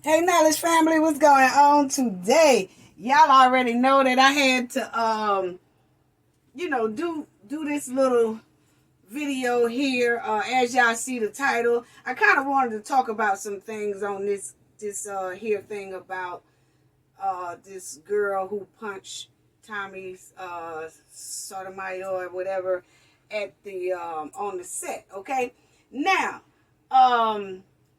Hey, Knowledge family, what's going on today? Y'all already know that I had to, do this little video here. As y'all see the title, I kind of wanted to talk about some things on this here thing about this girl who punched Tommy's Sotomayor or whatever at the on the set. Okay, now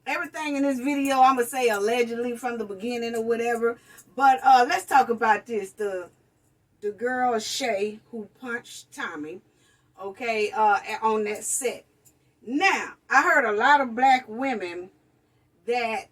everything in this video I'm gonna say allegedly from the beginning or whatever, but let's talk about this. The girl Chay who punched Tommy, okay, on that set. Now I heard a lot of black women that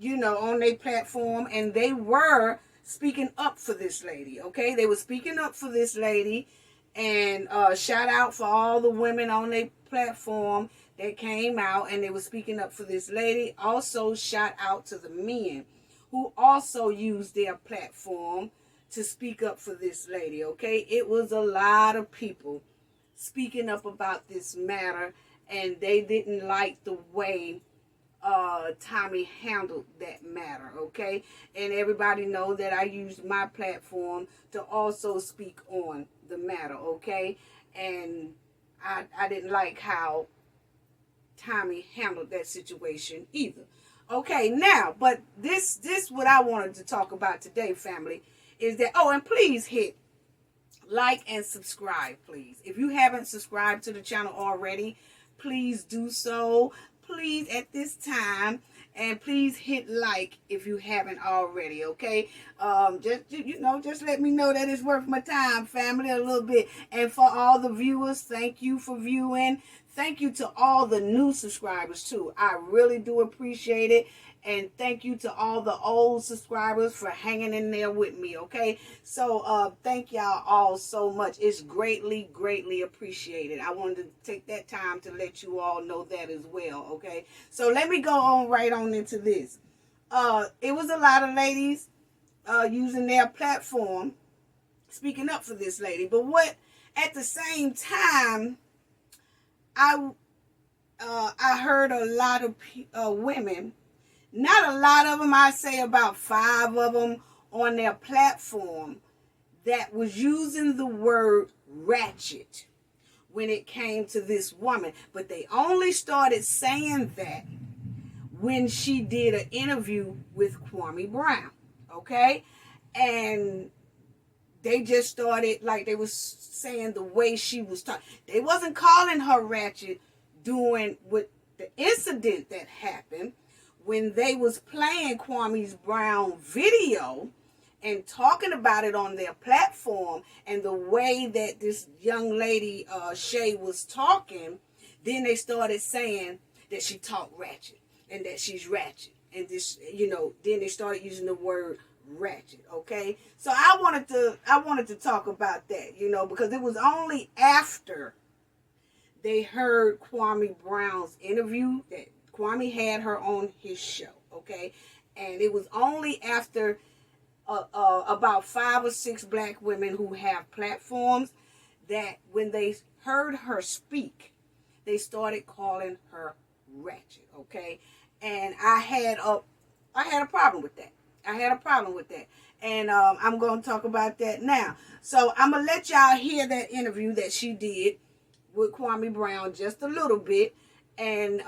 on their platform, and they were speaking up for this lady. Okay, they were speaking up for this lady, and shout out for all the women on their platform that came out and they were speaking up for this lady. Also, shout out to the men who also used their platform to speak up for this lady. Okay, it was a lot of people speaking up about this matter, and they didn't like the way Tommy handled that matter. Okay, and everybody know that I used my platform to also speak on the matter. Okay, and I didn't like how Tommy handled that situation either. Okay, now, but this what I wanted to talk about today, family, is that, and please hit like and subscribe, please. If you haven't subscribed to the channel already, please do so. Please at this time, and please hit like if you haven't already. Okay, just let me know that it's worth my time, family, a little bit. And for all the viewers, thank you for viewing. Thank you to all the new subscribers too. I really do appreciate it. And thank you to all the old subscribers for hanging in there with me, okay? So, thank y'all all so much. It's greatly, greatly appreciated. I wanted to take that time to let you all know that as well, okay? So, let me go on right on into this. It was a lot of ladies using their platform, speaking up for this lady. But at the same time, I heard a lot of women. Not a lot of them, I say about 5 of them on their platform, that was using the word ratchet when it came to this woman. But they only started saying that when she did an interview with Kwame Brown, okay? And they just started, like they was saying the way she was talking. They wasn't calling her ratchet doing with the incident that happened when they was playing Kwame Brown video and talking about it on their platform, and the way that this young lady, Chay, was talking. Then they started saying that she talked ratchet and that she's ratchet. And this, then they started using the word ratchet, okay? So I wanted to talk about that, because it was only after they heard Kwame Brown's interview that Kwame had her on his show, okay? And it was only after about 5 or 6 black women who have platforms that when they heard her speak, they started calling her ratchet, okay? And I had a problem with that. And I'm going to talk about that now. So I'm going to let y'all hear that interview that she did with Kwame Brown just a little bit, and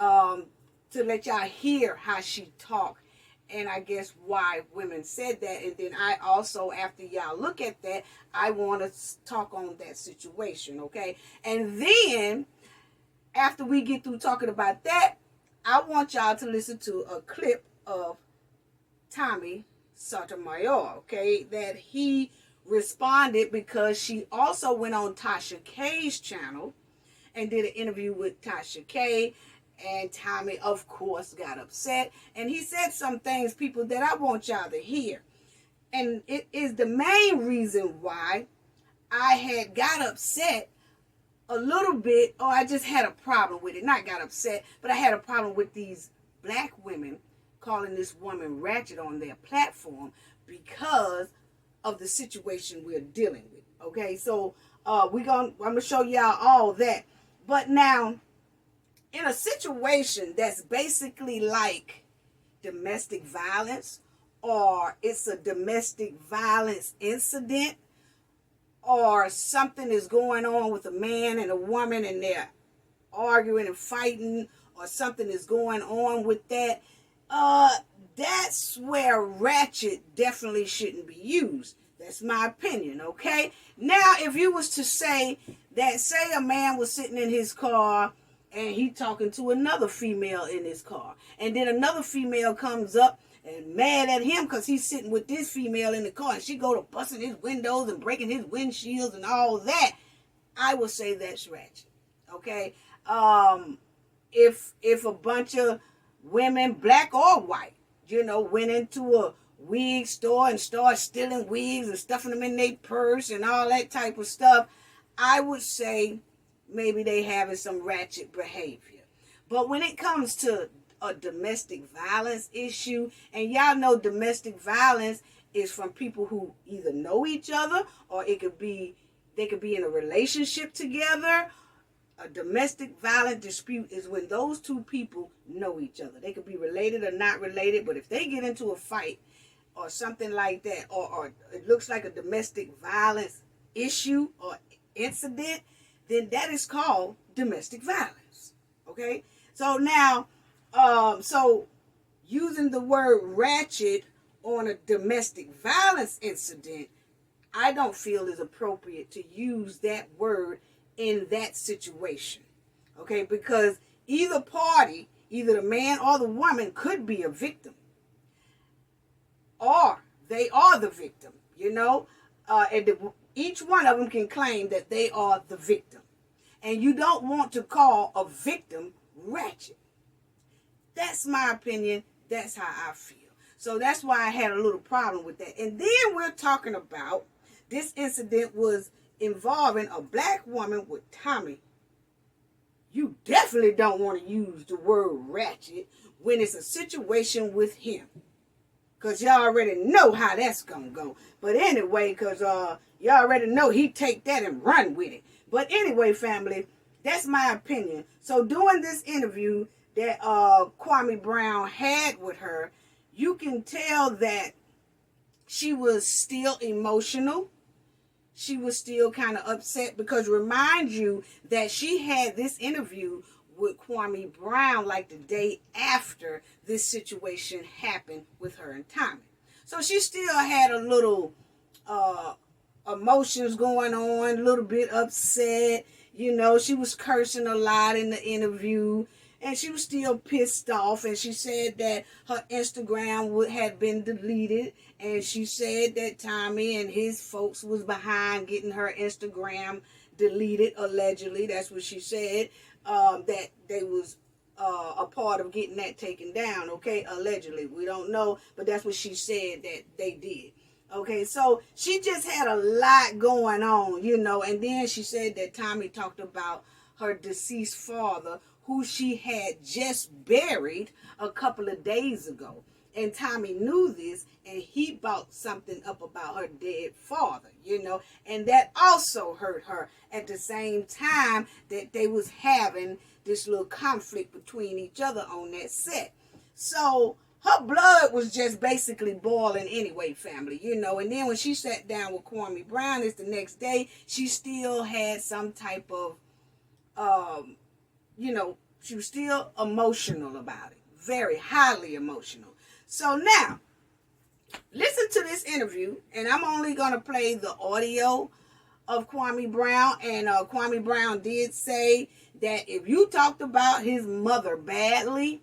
to let y'all hear how she talked, and I guess why women said that. And then I also, after y'all look at that, I want to talk on that situation, okay? And then after we get through talking about that, I want y'all to listen to a clip of Tommy Sotomayor, okay, that he responded because she also went on Tasha K's channel and did an interview with Tasha K. And Tommy, of course, got upset. And he said some things, people, that I want y'all to hear. And it is the main reason why I had got upset a little bit, or I just had a problem with it. Not got upset, but I had a problem with these black women calling this woman ratchet on their platform because of the situation we're dealing with. Okay, so I'm gonna show y'all all that. But now, in a situation that's basically like domestic violence, or it's a domestic violence incident, or something is going on with a man and a woman and they're arguing and fighting, or something is going on with that, that's where ratchet definitely shouldn't be used. That's my opinion, okay? Now, if you was to say that, say a man was sitting in his car and he talking to another female in his car, and then another female comes up and mad at him because he's sitting with this female in the car, and she go to busting his windows and breaking his windshields and all that, I would say that's ratchet, okay? If a bunch of women, black or white, went into a wig store and started stealing wigs and stuffing them in their purse and all that type of stuff, I would say maybe they having some ratchet behavior. But when it comes to a domestic violence issue, and y'all know domestic violence is from people who either know each other, or they could be in a relationship together. A domestic violent dispute is when those two people know each other. They could be related or not related, but if they get into a fight or something like that, or it looks like a domestic violence issue or incident, then that is called domestic violence. Okay? So now, so using the word ratchet on a domestic violence incident, I don't feel is appropriate to use that word in that situation. Okay? Because either party, either the man or the woman, could be a victim. Or they are the victim, each one of them can claim that they are the victim. And you don't want to call a victim ratchet. That's my opinion. That's how I feel. So that's why I had a little problem with that. And then we're talking about this incident was involving a black woman with Tommy. You definitely don't want to use the word ratchet when it's a situation with him. Because y'all already know how that's going to go. But anyway, because y'all already know he take that and run with it. But anyway, family, that's my opinion. So during this interview that Kwame Brown had with her, you can tell that she was still emotional. She was still kind of upset, because remind you that she had this interview with Kwame Brown like the day after this situation happened with her and Tommy. So she still had a little emotions going on, a little bit upset. She was cursing a lot in the interview, and she was still pissed off, and she said that her Instagram had been deleted, and she said that Tommy and his folks was behind getting her Instagram deleted, allegedly. That's what she said. That they was a part of getting that taken down, okay? Allegedly. We don't know, but that's what she said that they did. Okay, so she just had a lot going on, and then she said that Tommy talked about her deceased father, who she had just buried a couple of days ago. And Tommy knew this, and he brought something up about her dead father, and that also hurt her at the same time that they was having this little conflict between each other on that set. So her blood was just basically boiling anyway, family, and then when she sat down with Kwame Brown the next day, she still had some type of, she was still emotional about it, very highly emotional. So now, listen to this interview, and I'm only going to play the audio of Kwame Brown, and Kwame Brown did say that if you talked about his mother badly,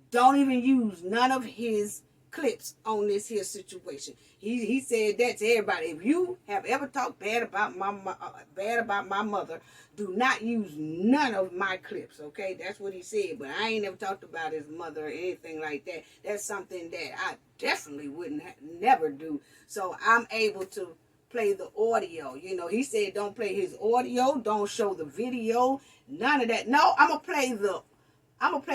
don't even use none of his clips on this here situation. He said that to everybody. If you have ever talked bad about my mother, do not use none of my clips, okay? That's what he said. But I ain't never talked about his mother or anything like that. That's something that I definitely wouldn't never do. So I'm able to play the audio. He said don't play his audio, don't show the video, none of that. No, I'm gonna play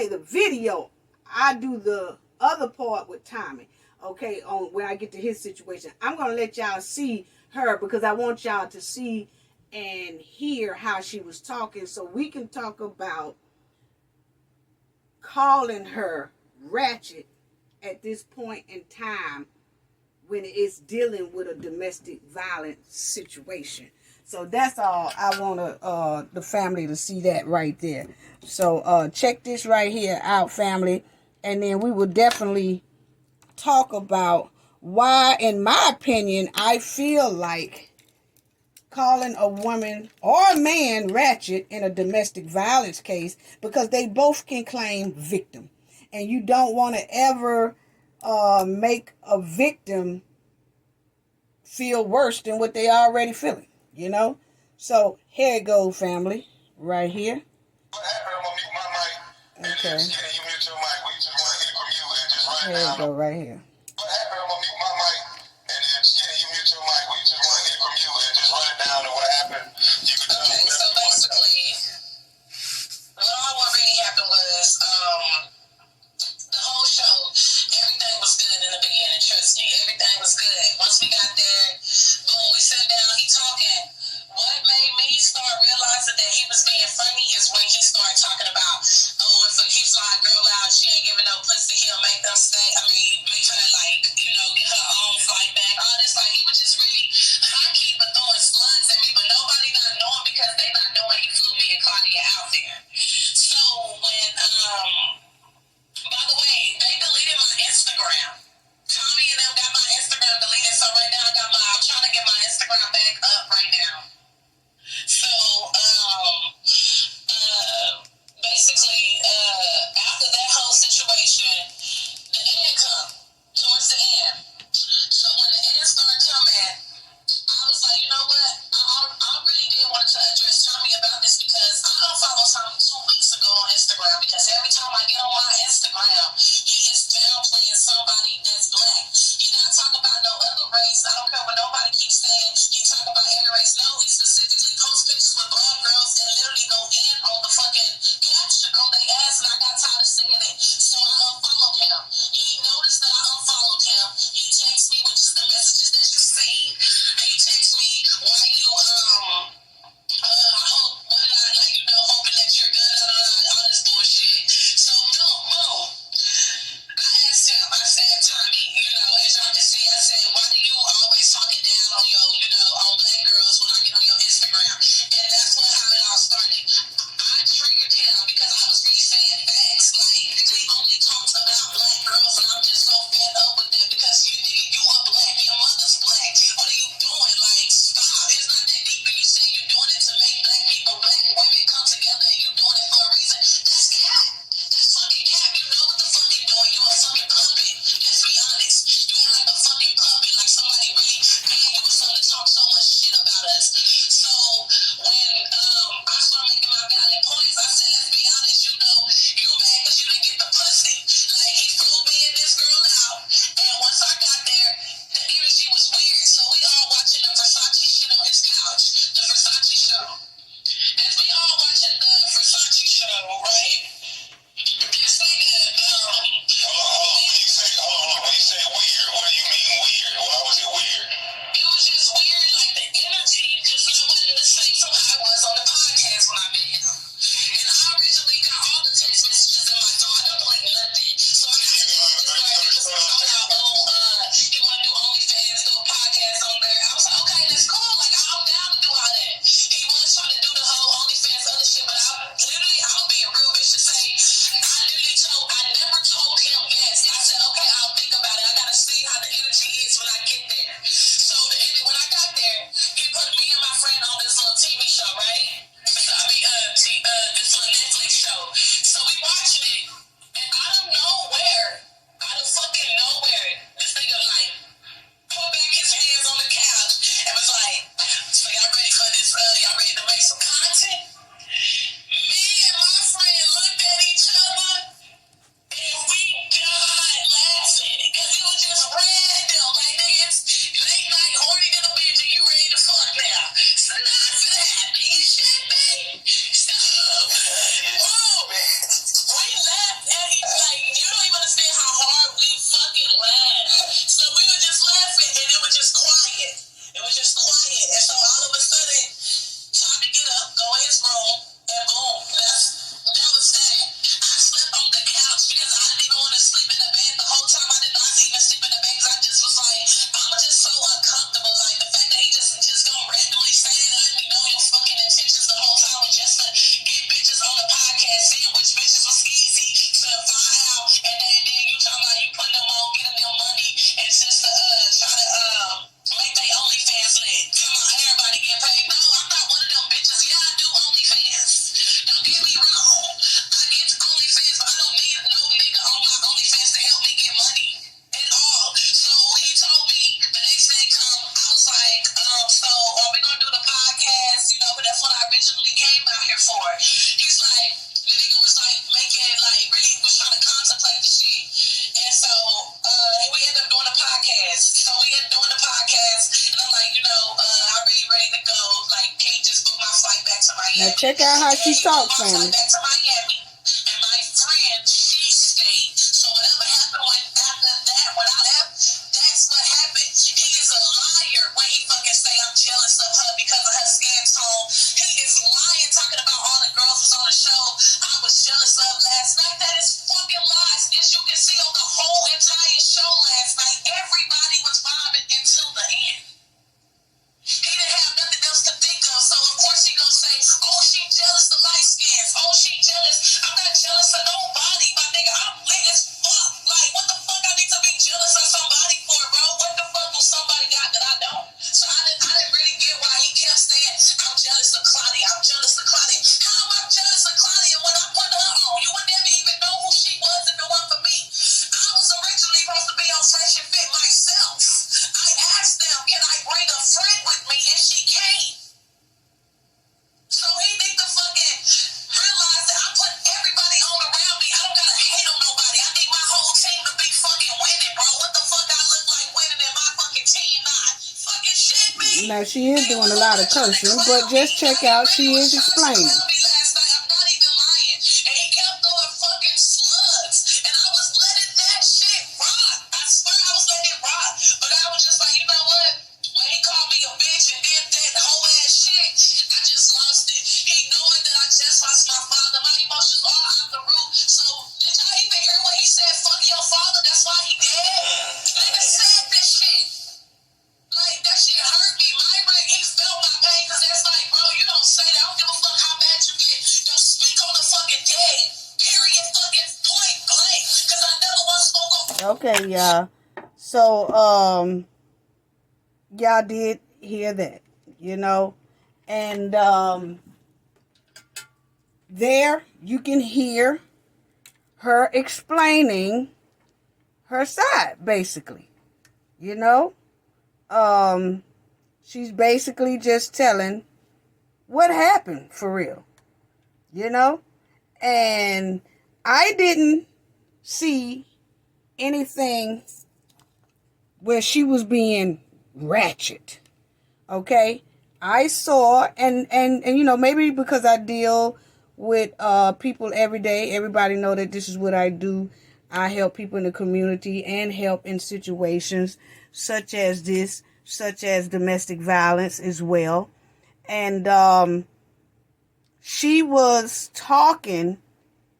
the video. I do the other part with Tommy, okay, on when I get to his situation. I'm going to let y'all see her, because I want y'all to see and hear how she was talking, so we can talk about calling her ratchet at this point in time when it's dealing with a domestic violence situation. So that's all I want the family to see that right there. So check this right here out, family. And then we will definitely talk about why, in my opinion, I feel like calling a woman or a man ratchet in a domestic violence case, because they both can claim victim. And you don't want to ever make a victim feel worse than what they already feeling, you know? So here it goes, family, right here. Okay. Here it go, right here. here doing the podcast, and I'm like, I'm really ready to go. Like, Kate just booked my flight back to Miami. Now check out how she talks, family. family. Back to Miami, and my friend, she stayed. So whatever happened after that, when I left, that's what happened. He is a liar when he fucking say I'm jealous of her because of her skin tone. He is lying, talking about all the girls was on the show I was jealous of last night. That is fucking lies. As you can see on the whole entire show last night, everybody was vibing until the end. He didn't have nothing else to think of, so of course he gonna say, oh, she jealous of light skins. Oh, she jealous. I'm not jealous of nobody, my nigga. I'm lit as fuck. Like, what the fuck I need to be jealous of somebody for, bro? What the fuck will somebody got that I don't? So I didn't really get why he kept saying, I'm jealous of Claudia. I'm jealous of Claudia. How am I jealous of Claudia when I put her on? You would never even know who she was if it wasn't for me. I was originally supposed to be on Fresh and Fit myself. I asked them, can I bring a friend with me? And she came. So he need to fucking realize that I put everybody on around me. I don't gotta hate on nobody. I need my whole team to be fucking winning, bro. What the fuck I look like winning and my fucking team not? Fucking shit, man. Now she is doing a lot of cursing, but just check out, she is explaining. Last night, I'm not even lying. And he kept throwing fucking slugs. And I was letting that shit rock. I swear I was letting it rock. But I was just like, you know what? When he called me a bitch and did that whole ass shit, I just lost it. He knowing that I just lost my father. My emotions all out the roof. So, did y'all even hear what he said? Fuck your father, that's why he dead? Nigga said this shit. Like, that shit hurt me. He felt my pain, because that's like, bro, you don't say that. I don't give a fuck how bad you get. Don't speak on the fucking dead. Period, fucking point blank. Because I never once spoke on. Okay, y'all. So, y'all did hear that, and there you can hear her explaining her side, basically. She's basically just telling what happened for real, and I didn't see anything where she was being ratchet. Okay, I saw, and maybe because I deal with people every day, everybody know that this is what I do. I help people in the community and help in situations such as this, such as domestic violence as well. And she was talking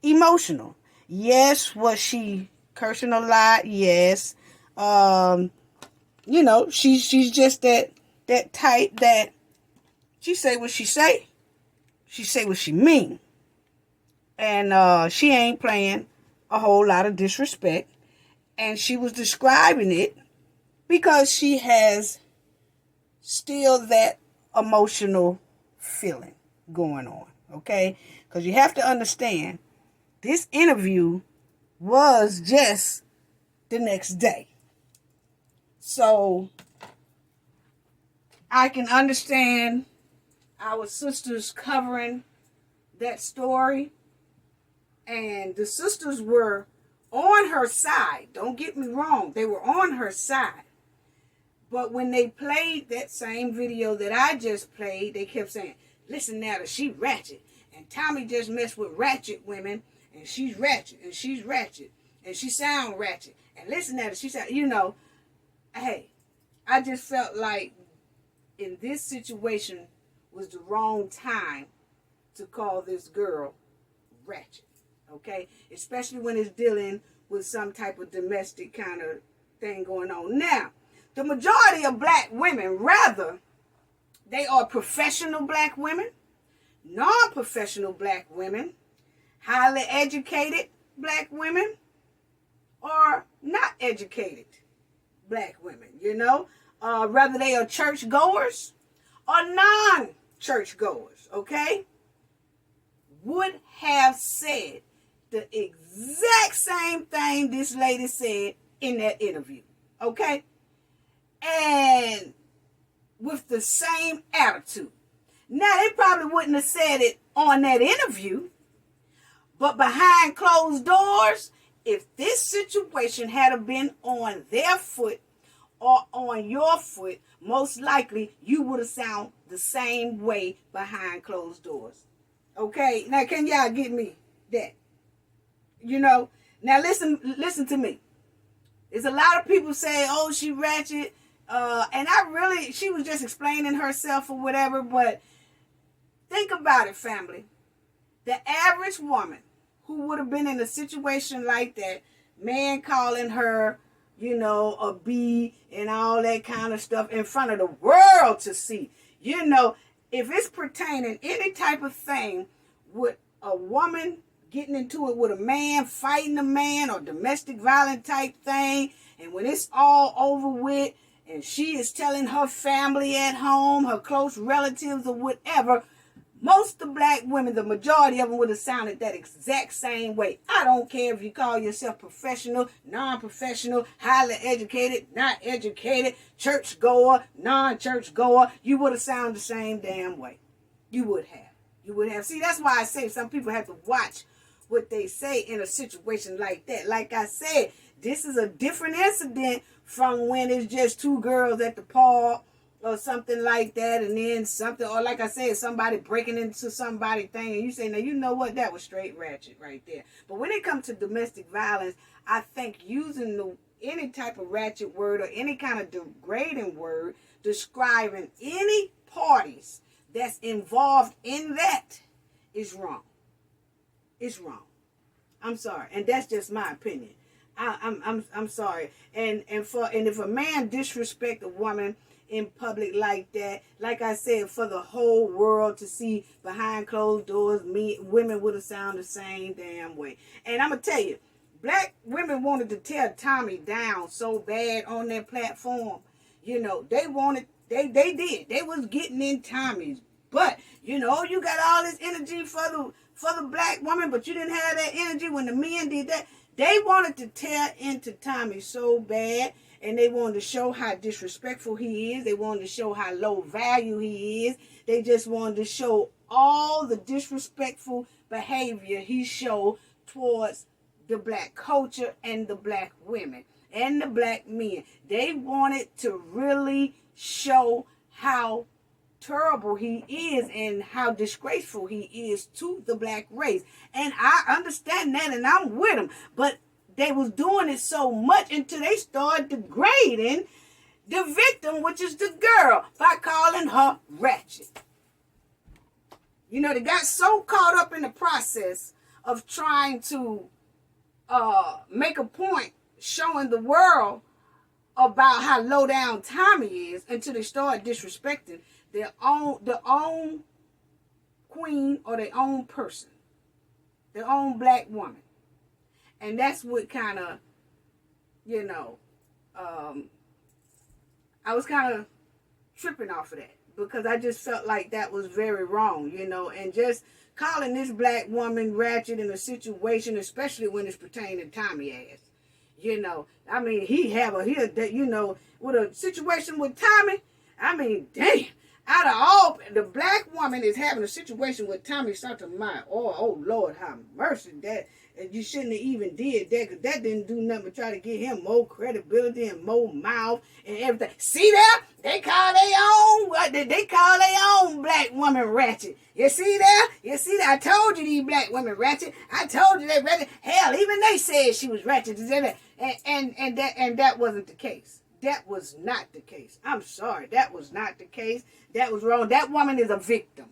emotional. Yes, was she cursing a lot? Yes. She's just that type that she say what she say what she mean. And she ain't playing a whole lot of disrespect. And she was describing it because she has still that emotional feeling going on. Okay? Because you have to understand, this interview was just the next day. So I can understand our sisters covering that story. And the sisters were on her side. Don't get me wrong. They were on her side. But when they played that same video that I just played, they kept saying, listen now, she ratchet. And Tommy just messed with ratchet women. And she's ratchet. And she's ratchet. And she sound ratchet. And listen at her. She said, hey, I just felt like in this situation was the wrong time to call this girl ratchet. Okay? Especially when it's dealing with some type of domestic kind of thing going on. Now, the majority of black women, rather, they are professional black women, non-professional black women, highly educated black women, or not educated black women, whether they are church goers or non-church goers, okay, would have said the exact same thing this lady said in that interview, okay, and with the same attitude. Now, they probably wouldn't have said it on that interview, but behind closed doors, if this situation had been on their foot, or on your foot, most likely you would have sound the same way behind closed doors. Okay, now can y'all get me that? You know, now listen to me. There's a lot of people say, oh, she ratchet, and she was just explaining herself or whatever, but think about it, family. The average woman who would have been in a situation like that, man calling her, a B and all that kind of stuff in front of the world to see. If it's pertaining any type of thing with a woman getting into it with a man, fighting a man, or domestic violence type thing, and when it's all over with, and she is telling her family at home, her close relatives or whatever, most of black women, the majority of them would have sounded that exact same way. I don't care if you call yourself professional, non-professional, highly educated, not educated, church-goer, non-church-goer, you would have sounded the same damn way. You would have. See, that's why I say some people have to watch what they say in a situation like that. Like I said, this is a different incident from when it's just two girls at the park or something like that, and then something, or like I said, somebody breaking into somebody's thing, and you say, now you know what, that was straight ratchet right there. But when it comes to domestic violence, I think using any type of ratchet word or any kind of degrading word describing any parties that's involved in that is wrong. It's wrong. I'm sorry, and that's just my opinion. I'm sorry, and if a man disrespect a woman in public like that, like I said, for the whole world to see behind closed doors, women would have sounded the same damn way. And I'm gonna tell you, black women wanted to tear Tommy down so bad on their platform. They wanted, they did. They was getting in Tommy's butt. You got all this energy for the black woman, but you didn't have that energy when the men did that. They wanted to tear into Tommy so bad, and they wanted to show how disrespectful he is. They wanted to show how low value he is. They just wanted to show all the disrespectful behavior he showed towards the black culture and the black women and the black men. They wanted to really show how terrible he is and how disgraceful he is to the black race. And I understand that, and I'm with him. But they was doing it so much until they started degrading the victim, which is the girl, by calling her ratchet. They got so caught up in the process of trying to make a point showing the world about how low down Tommy is until they started disrespecting their own queen or their own person, their own black woman. And that's what kind of, I was kind of tripping off of that because I just felt like that was very wrong, and just calling this black woman ratchet in a situation, especially when it's pertaining to Tommy ass. I mean, with a situation with Tommy, I mean, damn. Out of all, the black woman is having a situation with Tommy Sotomayor. Oh, Lord, have mercy. That you shouldn't have even did that, because that didn't do nothing but try to get him more credibility and more mouth and everything. See there? They call their own black woman ratchet. You see there? I told you these black women ratchet. I told you they ratchet. Hell, even they said she was ratchet. And that wasn't the case. That was not the case. I'm sorry. That was not the case. That was wrong. That woman is a victim.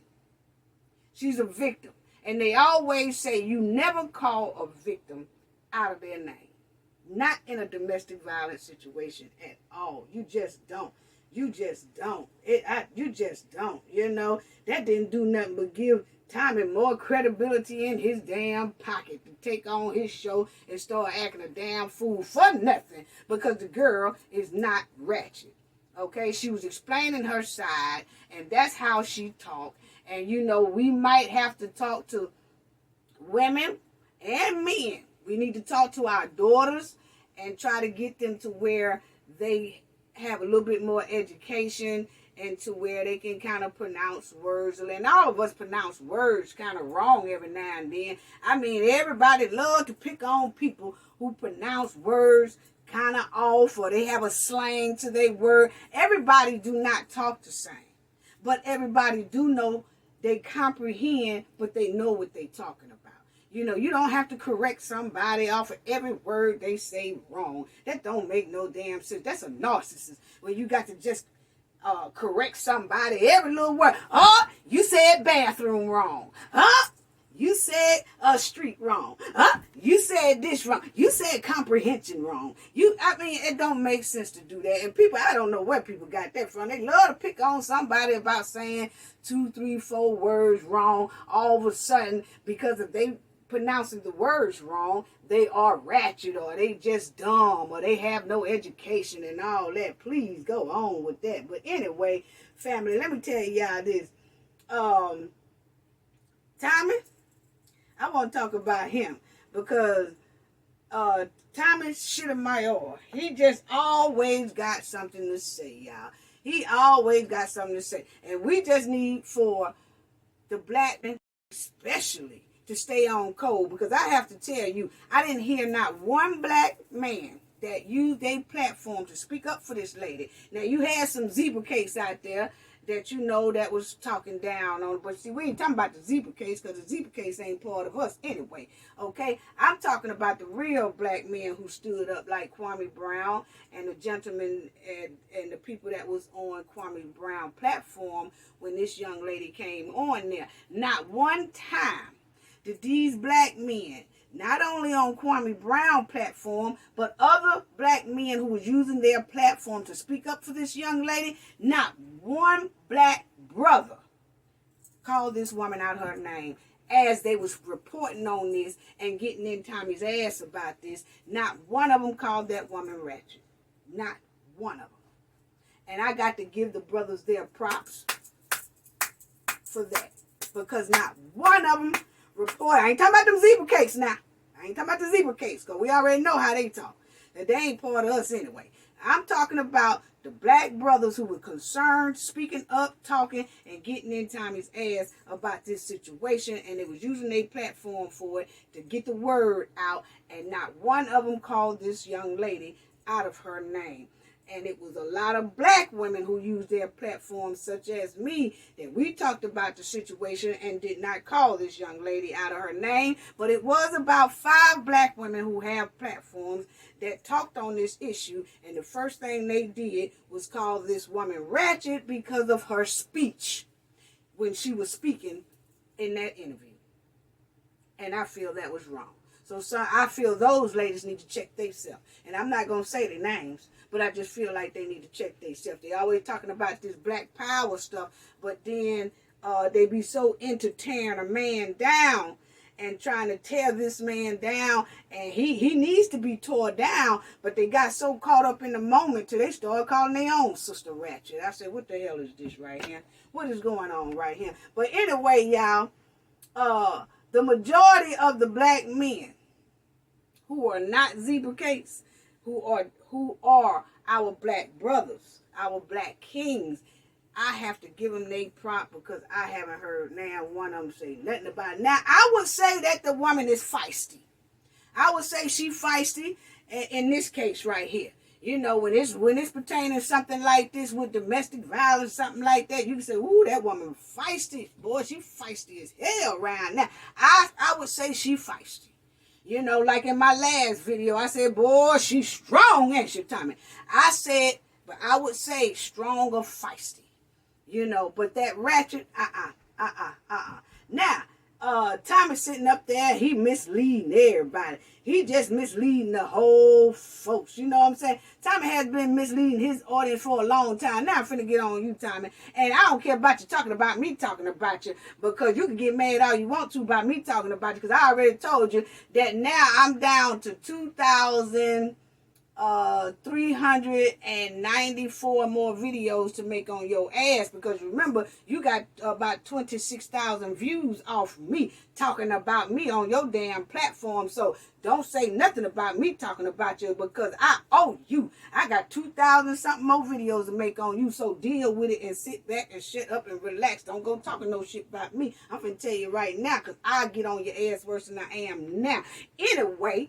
She's a victim. And they always say you never call a victim out of their name. Not in a domestic violence situation at all. You just don't. You just don't. You just don't. That didn't do nothing but give Tommy more credibility in his damn pocket to take on his show and start acting a damn fool for nothing because the girl is not ratchet. Okay, she was explaining her side, and that's how she talked. And we might have to talk to women and men. We need to talk to our daughters and try to get them to where they have a little bit more education and to where they can kind of pronounce words. And all of us pronounce words kind of wrong every now and then. I mean, everybody love to pick on people who pronounce words kind of off, or they have a slang to their word. Everybody do not talk the same, but everybody do know, they comprehend, but they know what they talking about. You know, you don't have to correct somebody off of every word they say wrong. That don't make no damn sense. That's a narcissist when you got to just correct somebody every little word. Oh, you said bathroom wrong. Huh? You said street wrong. Huh? You said this wrong. You said comprehension wrong. I mean, it don't make sense to do that. And people, I don't know where people got that from. They love to pick on somebody about saying 2, 3, 4 words wrong all of a sudden, because if they pronouncing the words wrong, they are ratchet, or they just dumb, or they have no education and all that. Please go on with that. But anyway, family, let me tell y'all this. Tommy, I want to talk about him because Tommy Sotomayor, he just always got something to say, y'all. He always got something to say. And we just need for the black men especially to stay on code, because I have to tell you, I didn't hear not one black man that used their platform to speak up for this lady. Now, you had some zebra cakes out there that you know that was talking down on, but see, we ain't talking about the zebra case, because the zebra case ain't part of us anyway, okay? I'm talking about the real black men who stood up, like Kwame Brown and the gentleman and the people that was on Kwame Brown platform when this young lady came on there. Not one time did these black men, not only on Kwame Brown platform, but other black men who was using their platform to speak up for this young lady, not one black brother called this woman out her name as they was reporting on this and getting in Tommy's ass about this. Not one of them called that woman ratchet. Not one of them. And I got to give the brothers their props for that, because not one of them report. I ain't talking about them zebra cakes now. I ain't talking about the zebra cakes, because we already know how they talk. And they ain't part of us anyway. I'm talking about the black brothers who were concerned, speaking up, talking, and getting in Tommy's ass about this situation. And they was using their platform for it to get the word out. And not one of them called this young lady out of her name. And it was a lot of black women who used their platforms, such as me, that we talked about the situation and did not call this young lady out of her name. But it was about 5 black women who have platforms that talked on this issue. And the first thing they did was call this woman ratchet because of her speech when she was speaking in that interview. And I feel that was wrong. So I feel those ladies need to check themselves. And I'm not going to say their names, but I just feel like they need to check themselves. They always talking about this black power stuff, but then they be so into tearing a man down and trying to tear this man down. And he needs to be tore down, but they got so caught up in the moment till they started calling their own sister ratchet. I said, what the hell is this right here? What is going on right here? But anyway, y'all, the majority of the black men who are not zebra cakes, who are our black brothers, our black kings, I have to give them their prop, because I haven't heard now one of them say nothing about it. Now, I would say that the woman is feisty. I would say she feisty in this case right here. You know, when it's pertaining to something like this with domestic violence, something like that, you can say, ooh, that woman feisty. Boy, she feisty as hell around now. I would say she feisty. You know, like in my last video, I said, boy, she's strong, ain't she, Tommy? I said, but I would say strong or feisty. You know, but that ratchet, Now, Tommy sitting up there, he misleading everybody. He just misleading the whole folks. You know what I'm saying? Tommy has been misleading his audience for a long time. Now I'm finna get on you, Tommy. And I don't care about you talking about me talking about you, because you can get mad all you want to about me talking about you, because I already told you that now I'm down to 2,394 more videos to make on your ass, because remember, you got about 26,000 views off me talking about me on your damn platform. So don't say nothing about me talking about you, because I owe you. I got 2,000 something more videos to make on you. So deal with it and sit back and shut up and relax. Don't go talking no shit about me. I'm finna tell you right now, because I'll get on your ass worse than I am now. Anyway,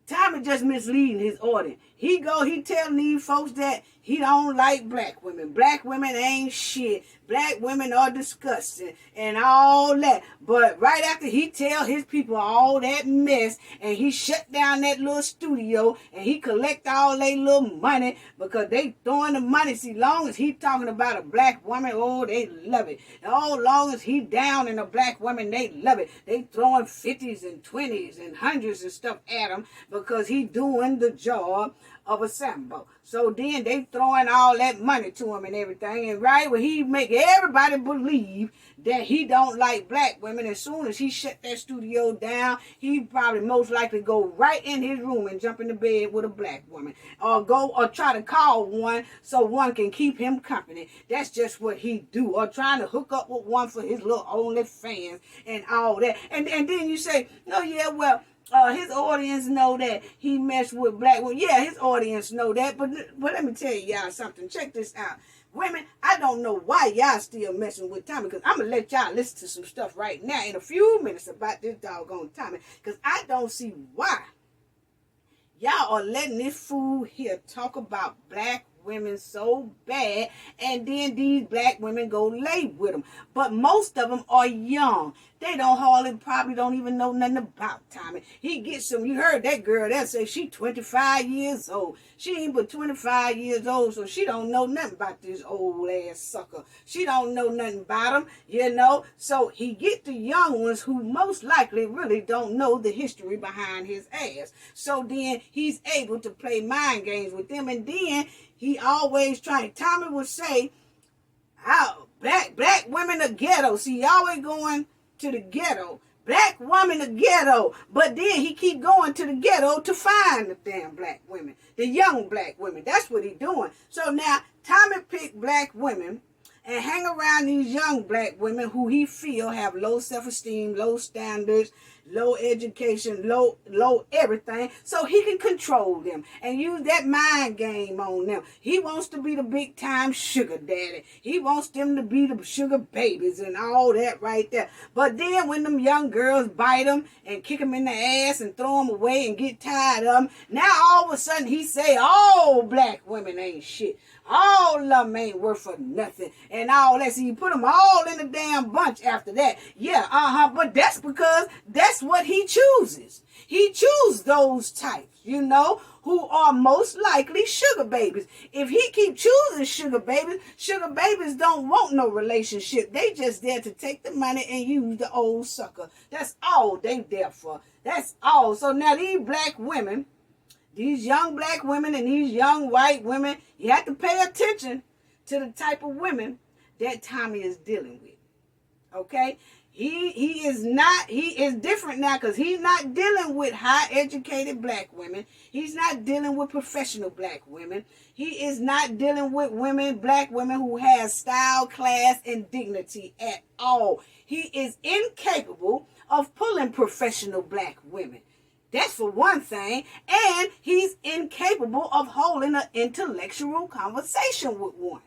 Tommy just misleading his audience. He telling these folks that he don't like black women. Black women ain't shit. Black women are disgusting and all that. But right after he tell his people all that mess and he shut down that little studio and he collect all their little money because they throwing the money. See, long as he talking about a black woman, oh, they love it. All long as he down in a black woman, they love it. They throwing 50s and 20s and hundreds and stuff at him because he doing the job of a Sambo. So then they throwing all that money to him and everything. And right when he make everybody believe that he don't like black women, as soon as he shut that studio down, he probably most likely go right in his room and jump in the bed with a black woman. Or go or try to call one so one can keep him company. That's just what he do. Or trying to hook up with one for his little OnlyFans and all that. And then you say, oh yeah, well, his audience know that he messed with black women. Yeah, his audience know that. But let me tell y'all something. Check this out. Women, I don't know why y'all still messing with Tommy, because I'm going to let y'all listen to some stuff right now in a few minutes about this doggone Tommy, because I don't see why y'all are letting this fool here talk about black women so bad, and then these black women go lay with them. But most of them are young. They probably don't even know nothing about Tommy. He gets some, you heard that girl that say she 25 years old. She ain't but 25 years old, so she don't know nothing about this old ass sucker. She don't know nothing about him, you know. So he get the young ones who most likely really don't know the history behind his ass. So then he's able to play mind games with them, and then he always trying. Tommy would say, "How black women are ghetto." See, he always going to the ghetto. Black women are ghetto. But then he keep going to the ghetto to find the damn black women, the young black women. That's what he doing. So now Tommy picked black women and hang around these young black women who he feel have low self-esteem, low standards, low education, low everything, so he can control them and use that mind game on them. He wants to be the big time sugar daddy. He wants them to be the sugar babies and all that right there. But then when them young girls bite him and kick him in the ass and throw him away and get tired of him, now all of a sudden he say all black women ain't shit. All of them ain't worth for nothing and all that. So you put them all in a damn bunch after that. Yeah, but that's because that's what he chooses. He chooses those types, you know, who are most likely sugar babies. If he keep choosing sugar babies don't want no relationship. They just there to take the money and use the old sucker. That's all they there for. That's all. So now these black women, these young black women and these young white women, you have to pay attention to the type of women that Tommy is dealing with. Okay? He is different now because he's not dealing with high educated black women. He's not dealing with professional black women. He is not dealing with black women who have style, class, and dignity at all. He is incapable of pulling professional black women. That's for one thing. And he's incapable of holding an intellectual conversation with one.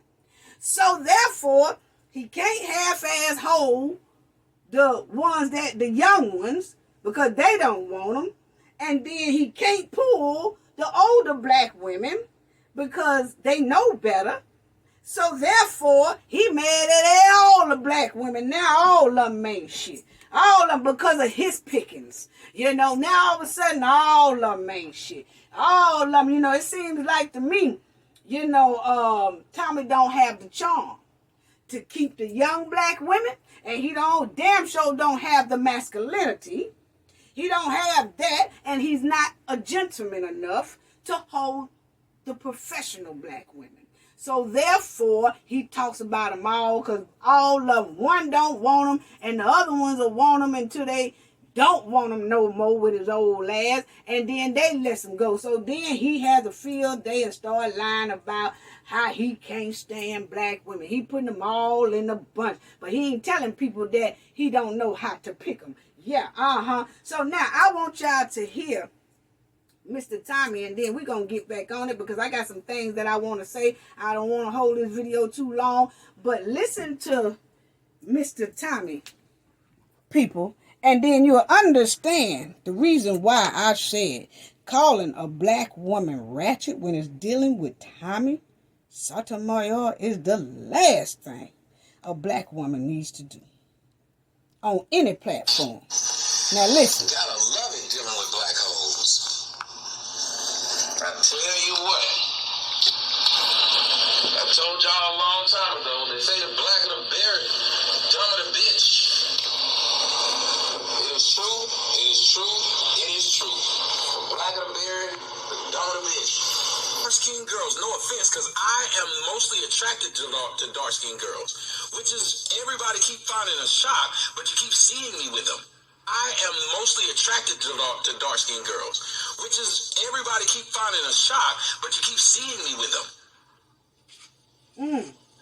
So therefore, he can't half-ass hold the young ones, because they don't want them. And then he can't pull the older black women because they know better. So therefore, he mad at all the black women. Now all of them ain't shit. All of them because of his pickings. You know, now all of a sudden, all of them ain't shit. All of them, you know, it seems like to me, you know, Tommy don't have the charm to keep the young black women, and he damn sure don't have the masculinity. He don't have that, and he's not a gentleman enough to hold the professional black women. So therefore, he talks about them all, because all of them, one don't want them, and the other ones will want them until they don't want him no more with his old ass, and then they let him go. So then he has a field day and start lying about how he can't stand black women. He putting them all in a bunch, but he ain't telling people that he don't know how to pick them. Yeah, So now I want y'all to hear Mr. Tommy, and then we're going to get back on it because I got some things that I want to say. I don't want to hold this video too long, but listen to Mr. Tommy, people, and then you'll understand the reason why I said calling a black woman ratchet when it's dealing with Tommy Sotomayor is the last thing a black woman needs to do on any platform. Now listen. Gotta love it dealing with black hoes. I tell you what. I told y'all a long time ago, they say the blacker the berry, the dumber the bitch. It is true, it is true, it is true. The blacker the berry, the dumber the bitch. Dark-skinned girls, no offense, because I am mostly attracted to dark-skinned girls, which is everybody keep finding a shock, but you keep seeing me with them. I am mostly attracted to dark-skinned girls, which is everybody keep finding a shock, but you keep seeing me with them.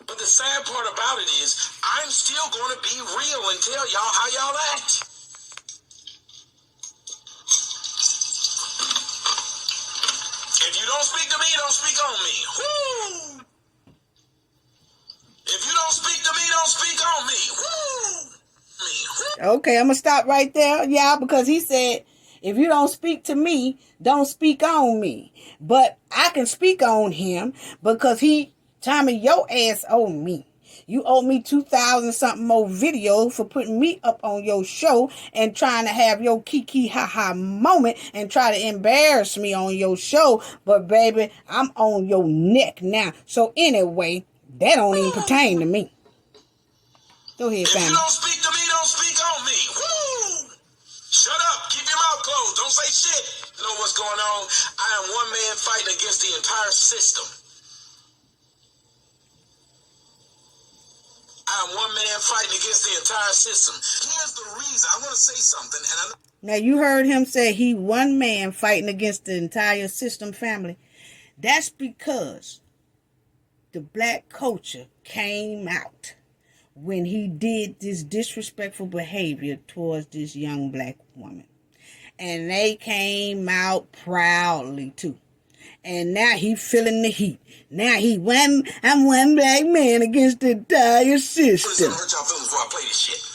But the sad part about it is, I'm still going to be real and tell y'all how y'all act. If you don't speak to me, don't speak on me. Woo! If you don't speak to me, don't speak on me. Woo! Okay, I'm going to stop right there, y'all, because he said, if you don't speak to me, don't speak on me. But I can speak on him because Tommy, your ass owe me. You owe me 2,000 something more videos for putting me up on your show and trying to have your kiki ha moment and try to embarrass me on your show. But baby, I'm on your neck now. So anyway, that don't even pertain to me. Go ahead, family. If you don't speak to me, don't speak on me. Woo! Shut up. Keep your mouth closed. Don't say shit. You know what's going on? I am one man fighting against the entire system. I'm one man fighting against the entire system. Here's the reason. I want to say something, and I know. Now you heard him say he one man fighting against the entire system, family. That's because the black culture came out when he did this disrespectful behavior towards this young black woman. And they came out proudly too. And now he feeling the heat. Now I'm one black man against the entire system. Hurt y'all feelings before I play this shit.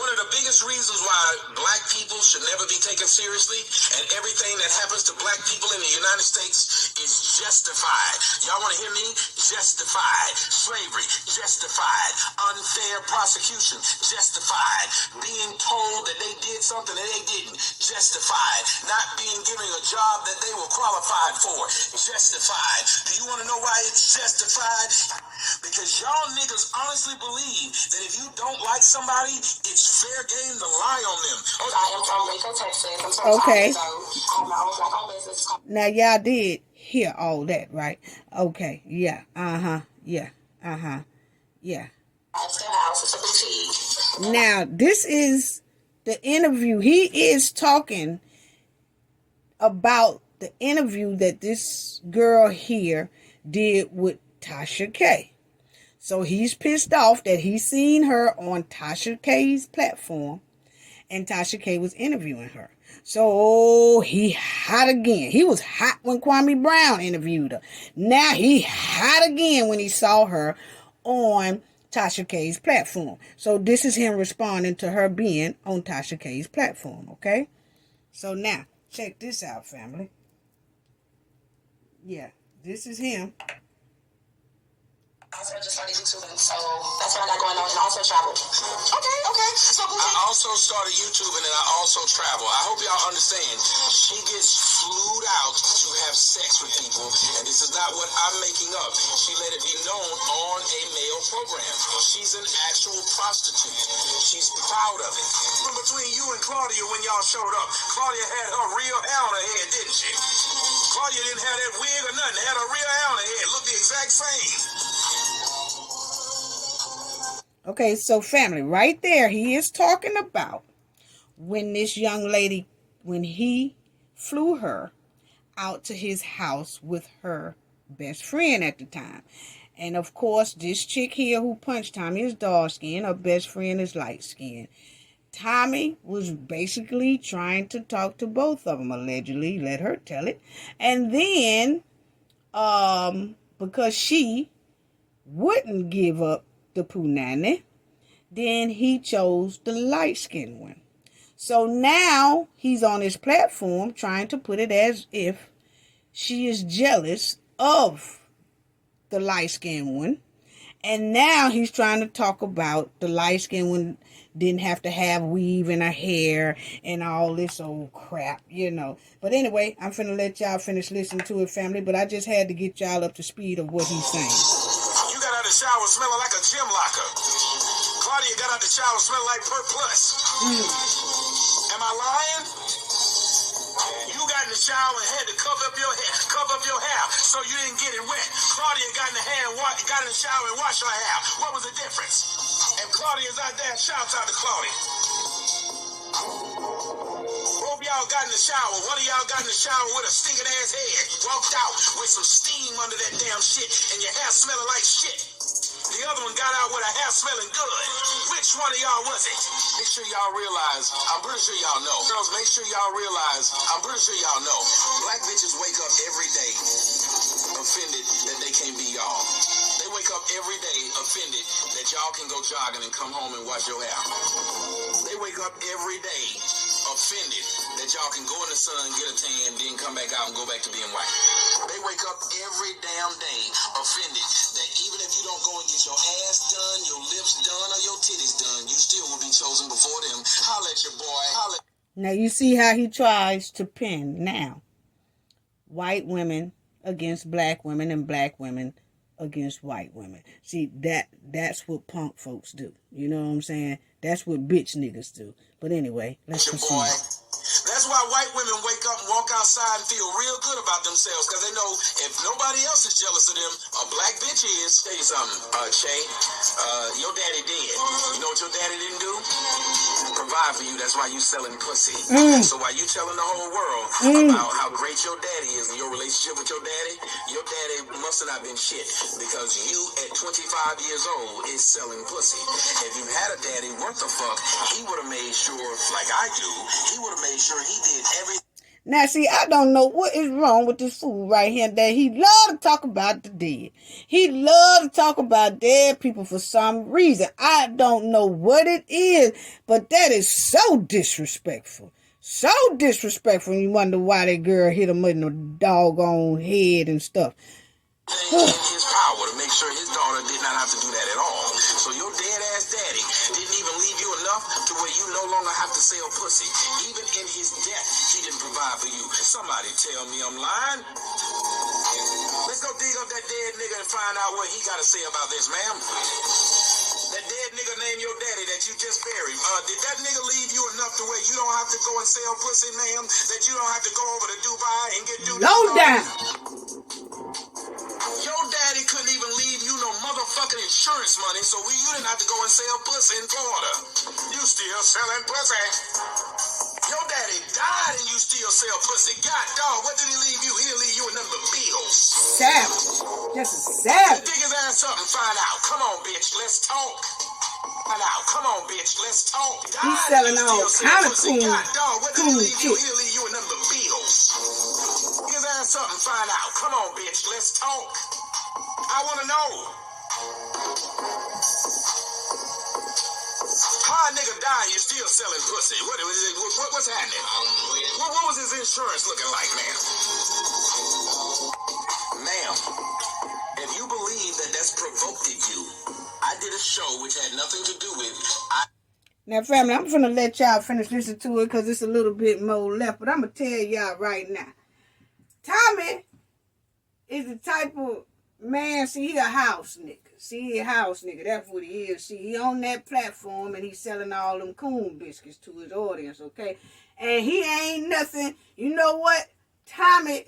One of the biggest reasons why black people should never be taken seriously, and everything that happens to black people in the United States is justified. Y'all want to hear me? Justified. Slavery, justified. Unfair prosecution, justified. Being told that they did something that they didn't, justified. Not being given a job that they were qualified for, justified. Do you want to know why it's justified? Because y'all niggas honestly believe that if you don't like somebody, it's fair game to lie on them. I am from Waco, Texas. Okay. Now y'all did hear all that, right? Okay. Yeah. Yeah. Yeah. Now this is the interview. He is talking about the interview that this girl here did with Tasha K. So he's pissed off that he's seen her on Tasha K's platform and Tasha K was interviewing her. So he hot again. He was hot when Kwame Brown interviewed her. Now he hot again when he saw her on Tasha K's platform. So this is him responding to her being on Tasha K's platform, okay? So now, check this out, family. Yeah, this is him. I just started YouTubing, so that's what I got going on, and also travel. Okay. So I also started YouTubing, and I also travel. I hope y'all understand. She gets flued out to have sex with people, and this is not what I'm making up. She let it be known on a male program. She's an actual prostitute. She's proud of it. But between you and Claudia, when y'all showed up, Claudia had her real hair on her head, didn't she? Claudia didn't have that wig or nothing. Had her real hair on her head. Looked the exact same. Okay, so family, right there, he is talking about when this young lady, when he flew her out to his house with her best friend at the time. And of course, this chick here who punched Tommy is dark skinned, her best friend is light skinned. Tommy was basically trying to talk to both of them, allegedly, let her tell it. And then, because she wouldn't give up the punani, then he chose the light-skinned one. So now he's on his platform trying to put it as if she is jealous of the light-skinned one. And now he's trying to talk about the light-skinned one didn't have to have weave in her hair and all this old crap, you know. But anyway, I'm finna let y'all finish listening to it, family. But I just had to get y'all up to speed of what he's saying. You got out the shower smelling like a gym locker. Claudia got out the shower smelling like Per Plus. Am I lying? You got in the shower and had to cover up your hair so you didn't get it wet. Claudia got in the shower and washed her hair. What was the difference? And Claudia's out there. Shouts out to Claudia. Both y'all got in the shower. One of y'all got in the shower with a stinking ass head. You walked out with some steam under that damn shit and your hair smelling like shit. The other one got out with her hair smelling good. Which one of y'all was it? Make sure y'all realize, I'm pretty sure y'all know. Girls, make sure y'all realize, I'm pretty sure y'all know. Black bitches wake up every day offended that they can't be y'all. They wake up every day offended that y'all can go jogging and come home and wash your hair. They wake up every day offended that y'all can go in the sun, get a tan, then come back out and go back to being white. They wake up every damn day offended that even if you don't go and get your ass done, your lips done, or your titties done, you still will be chosen before them. Holla at your boy. Holla. Now you see how he tries to pin now white women against black women and black women against white women. See, that's what punk folks do. You know what I'm saying? That's what bitch niggas do. But anyway, let's proceed. That's why white women wake up and walk outside and feel real good about themselves, because they know if nobody else is jealous of them, a black bitch is. Tell you something, Chay, your daddy did. You know what your daddy didn't do? Provide for you. That's why you selling pussy. So while you telling the whole world about how great your daddy is and your relationship with your daddy must have not been shit, because you at 25 years old is selling pussy. If you had a daddy worth a fuck, he would have made sure, like I do, he would have made sure he did everything. Now, see, I don't know what is wrong with this fool right here, that he love to talk about the dead. He love to talk about dead people for some reason. I don't know what it is, but that is so disrespectful. So disrespectful. You wonder why that girl hit him in the doggone head and stuff. In his power to make sure his daughter did not have to do that at all. So your dead ass daddy didn't even leave you enough to where you no longer have to sell pussy. Even in his death, he didn't provide for you. Somebody tell me I'm lying. Let's go dig up that dead nigga and find out what he got to say about this, ma'am. That dead nigga named your daddy that you just buried. Did that nigga leave you enough to where you don't have to go and sell pussy, ma'am? That you don't have to go over to Dubai and get low down. Your daddy couldn't even leave you no motherfucking insurance money, so you didn't have to go and sell pussy in Florida. You still selling pussy. Your daddy died and you still sell pussy. God dog, what did he leave you? He didn't leave you with nothing but bills. Savage. Just a savage. Dig his ass up and find out. Come on, bitch, let's talk. Find out. Come on, bitch, let's talk. He's selling all kind of cool shit. shit. He didn't leave you with nothing but bills. Dig his ass up and find out. Come on, bitch, let's talk. I want to know. How a nigga die, you still selling pussy? What's happening? What was his insurance looking like, ma'am? Ma'am, if you believe that that's provoked you, I did a show which had nothing to do with. Now, family, I'm finna let y'all finish listening to it because it's a little bit more left, but I'm gonna tell y'all right now. Tommy is the type of man, see, he a house nigga. See, he a house nigga. That's what he is. See, he on that platform and he's selling all them coon biscuits to his audience, okay? And he ain't nothing. You know what? Tommy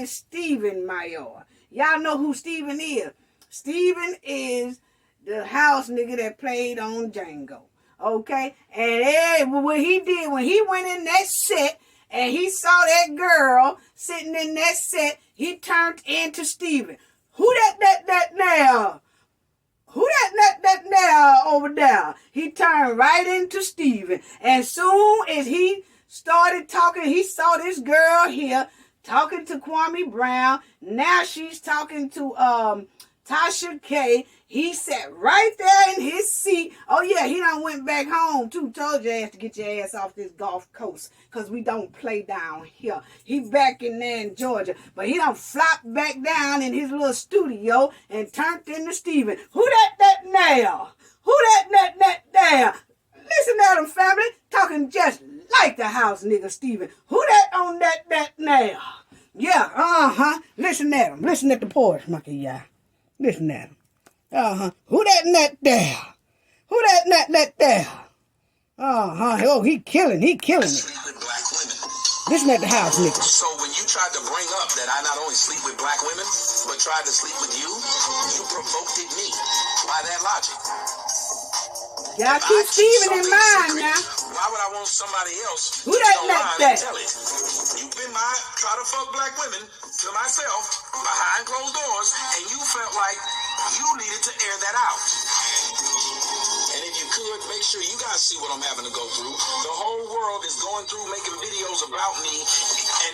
Stephen Mayor. Y'all know who Stephen is. Stephen is the house nigga that played on Django, okay? And what he did when he went in that set and he saw that girl sitting in that set, he turned into Stephen. Who that now? Who that now over there? He turned right into Stephen. And soon as he started talking, he saw this girl here talking to Kwame Brown. Now she's talking to Tasha K, he sat right there in his seat. Oh yeah, he done went back home too. Told your ass to get your ass off this Gulf Coast, because we don't play down here. He back in there in Georgia. But he done flopped back down in his little studio and turned into Steven. Who that now? Who that there? Listen at him, family. Talking just like the house nigga Steven. Who that on that now? Yeah, Listen at him. Listen at the porch, monkey, yeah. Listen at him. Who that there? Who that there? Oh, he killing it. Sleep with black women. Listen at the house nigga. So when you tried to bring up that I not only sleep with black women, but tried to sleep with you, you provoked me by that logic. Y'all keep Steven in mind now. Why would I want somebody else Who that to tell it? You've been try to fuck black women to myself behind closed doors, and you felt like you needed to air that out. And if you could, make sure you guys see what I'm having to go through. The whole world is going through making videos about me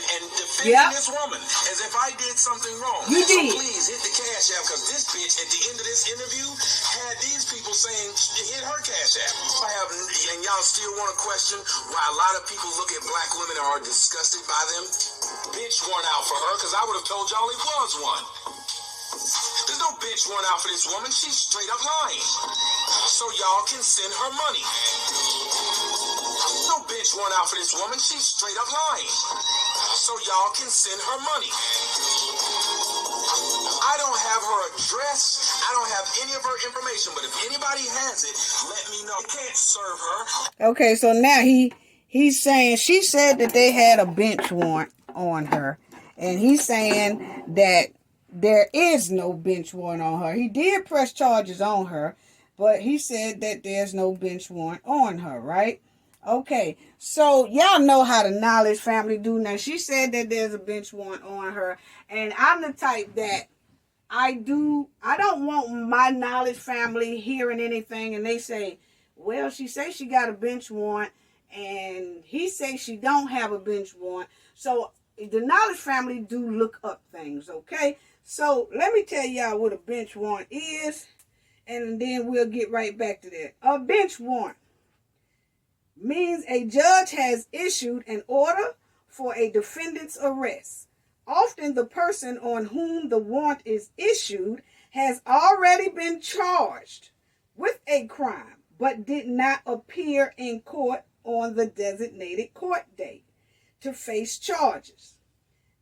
and defending this woman as if I did something wrong. You did. So please hit the cash app, because this bitch at the end of this interview had these people saying hit her cash app. And y'all still want to question why a lot of people look at black women and are disgusted by them? Bitch warrant out for her, because I would have told y'all it was one. There's no bitch warrant out for this woman. She's straight up lying. So y'all can send her money. No bitch warrant out for this woman. She's straight up lying. So y'all can send her money. I don't have her address. I don't have any of her information. But if anybody has it, let me know. You can't serve her. Okay, so now he's saying, she said that they had a bench warrant on her. And he's saying that there is no bench warrant on her. He did press charges on her, but he said that there's no bench warrant on her, right? Okay, so y'all know how the Knowledge family do now. She said that there's a bench warrant on her, and I'm the type that I don't want my Knowledge family hearing anything and they say, well, she says she got a bench warrant, and he says she don't have a bench warrant. So the Knowledge family do look up things, okay? So let me tell y'all what a bench warrant is, and then we'll get right back to that. A bench warrant means a judge has issued an order for a defendant's arrest. Often the person on whom the warrant is issued has already been charged with a crime, but did not appear in court on the designated court date to face charges.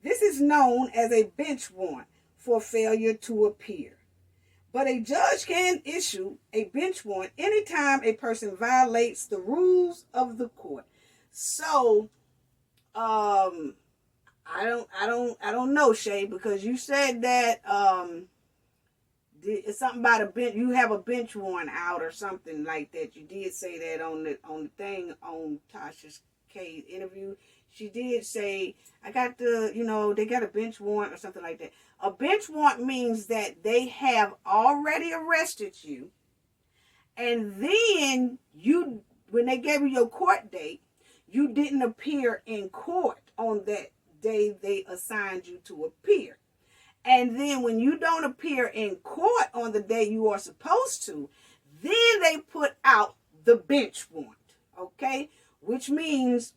This is known as a bench warrant for failure to appear. But a judge can issue a bench warrant anytime a person violates the rules of the court. So, I don't know, Shay, because you said that it's something about a bench. You have a bench warrant out or something like that. You did say that on the thing on Tasha K's interview. She did say, I got they got a bench warrant or something like that. A bench warrant means that they have already arrested you, and then when they gave you your court date, you didn't appear in court on that day they assigned you to appear. And then when you don't appear in court on the day you are supposed to, then they put out the bench warrant, okay? Which means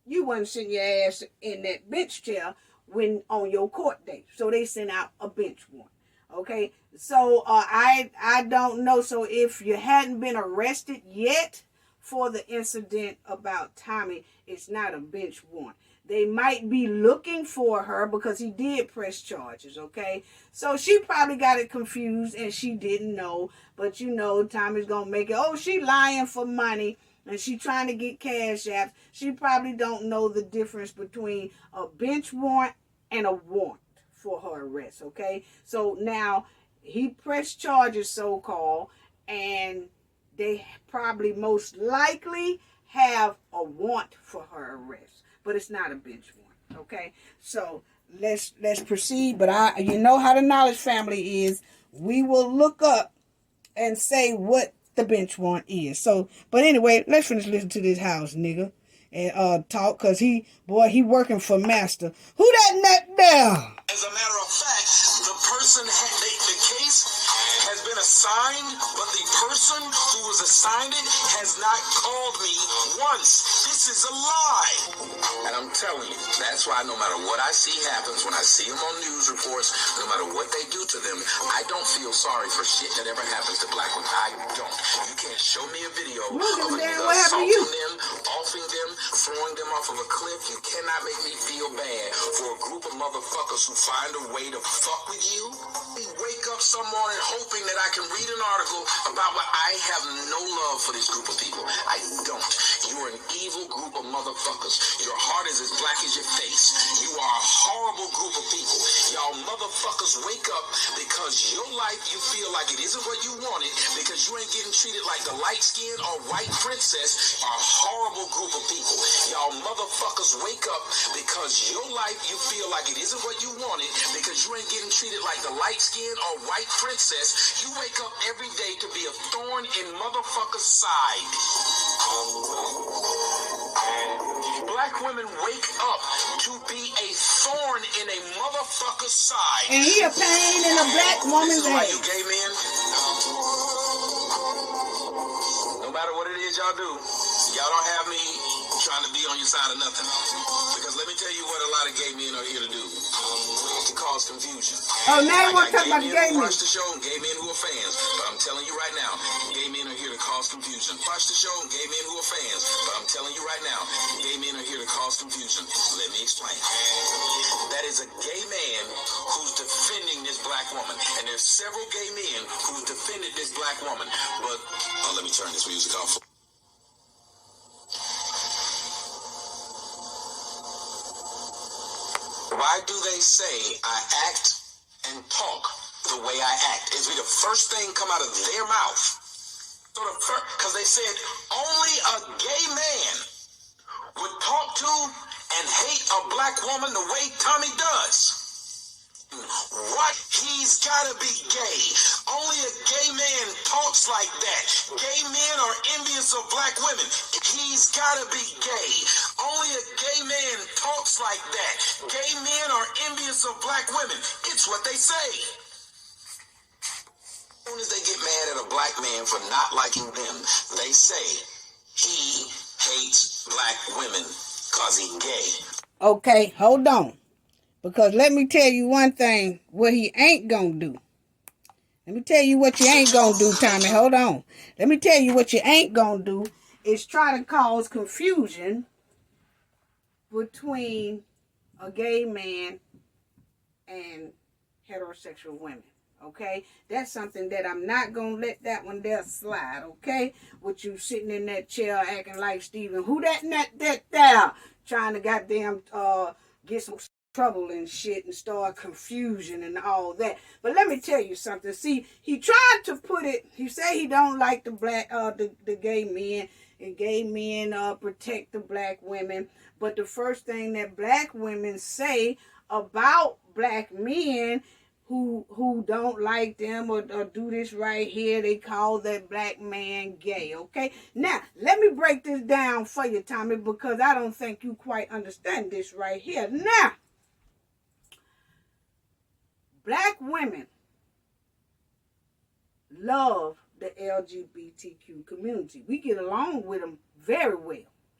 you wasn't sitting your ass in that bench chair when on your court date. So they sent out a bench warrant. Okay. So I don't know. So if you hadn't been arrested yet for the incident about Tommy, it's not a bench warrant. They might be looking for her because he did press charges. Okay. So she probably got it confused and she didn't know. But Tommy's going to make it. Oh, she lying for money. And she trying to get cash apps. She probably don't know the difference between a bench warrant and a warrant for her arrest, okay? So now he pressed charges, so-called, and they probably most likely have a warrant for her arrest. But it's not a bench warrant, okay? So let's proceed. But you know how the Knowledge family is. We will look up and say what the bench warrant is. So, but anyway, let's finish listening to this house nigga and talk, cause he working for master. Who that nut there? As a matter of fact, the person the case has been assigned, but the person who was assigned it has not called me once. This is a lie. And I'm telling you, that's why no matter what I see happens, when I see them on news reports, no matter what they do to them, I don't feel sorry for shit that ever happens to black women. I don't. You can't show me a video of a nigga assaulting them, offing them, throwing them off of a cliff. You cannot make me feel bad for a group of motherfuckers who find a way to fuck with you. We wake up some morning hoping that I can read an article about what I have no love for this group of people. I don't. You are an evil group of motherfuckers. Your heart is as black as your face. You are a horrible group of people. Y'all motherfuckers wake up because your life you feel like it isn't what you wanted because you ain't getting treated like the light-skinned or white princess. A horrible group of people. Y'all motherfuckers wake up because your life you feel like it isn't what you wanted because you ain't getting treated like the light-skinned or white princess. You wake up every day to be a thorn in motherfuckers' side. Black women wake up to be a thorn in a motherfucker's side. And he a pain in a black woman's This is why ass. you gay men, no matter what it is y'all do, y'all don't have me trying to be on your side of nothing. Because let me tell you what a lot of gay men are here to do. To cause confusion. Oh, now you I want to got talk about the gay who men. watch the show and gay men who are fans. But I'm telling you right now, gay men are here to cause confusion. Watch the show and gay men who are fans. But I'm telling you right now, gay men are here to cause confusion. Let me explain. That is a gay man who's defending this black woman. And there's several gay men who've defended this black woman. But, let me turn this music off. Why do they say I act and talk the way I act? It's be the first thing come out of their mouth. So because they said only a gay man would talk to and hate a black woman the way Tommy does. What? He's gotta be gay. Only a gay man talks like that. Gay men are envious of black women. He's gotta be gay. Only a gay man talks like that. Gay men are envious of black women. It's what they say. As soon as they get mad at a black man for not liking them, they say he hates black women because he's gay. Okay, hold on. Because let me tell you one thing, what he ain't gonna do. Let me tell you what you ain't gonna do, Tommy. Hold on. Let me tell you what you ain't gonna do is try to cause confusion between a gay man and heterosexual women. Okay? That's something that I'm not gonna let that one there slide, okay? With you sitting in that chair acting like Steven. Who that there? Trying to goddamn get some trouble and shit and start confusion and all that. But let me tell you something. See, he tried to put it, he say he don't like the black the gay men, and gay men protect the black women. But the first thing that black women say about black men who don't like them or do this right here, they call that black man gay, okay? Now, let me break this down for you, Tommy, because I don't think you quite understand this right here. Now, black women love the LGBTQ community. We get along with them very well.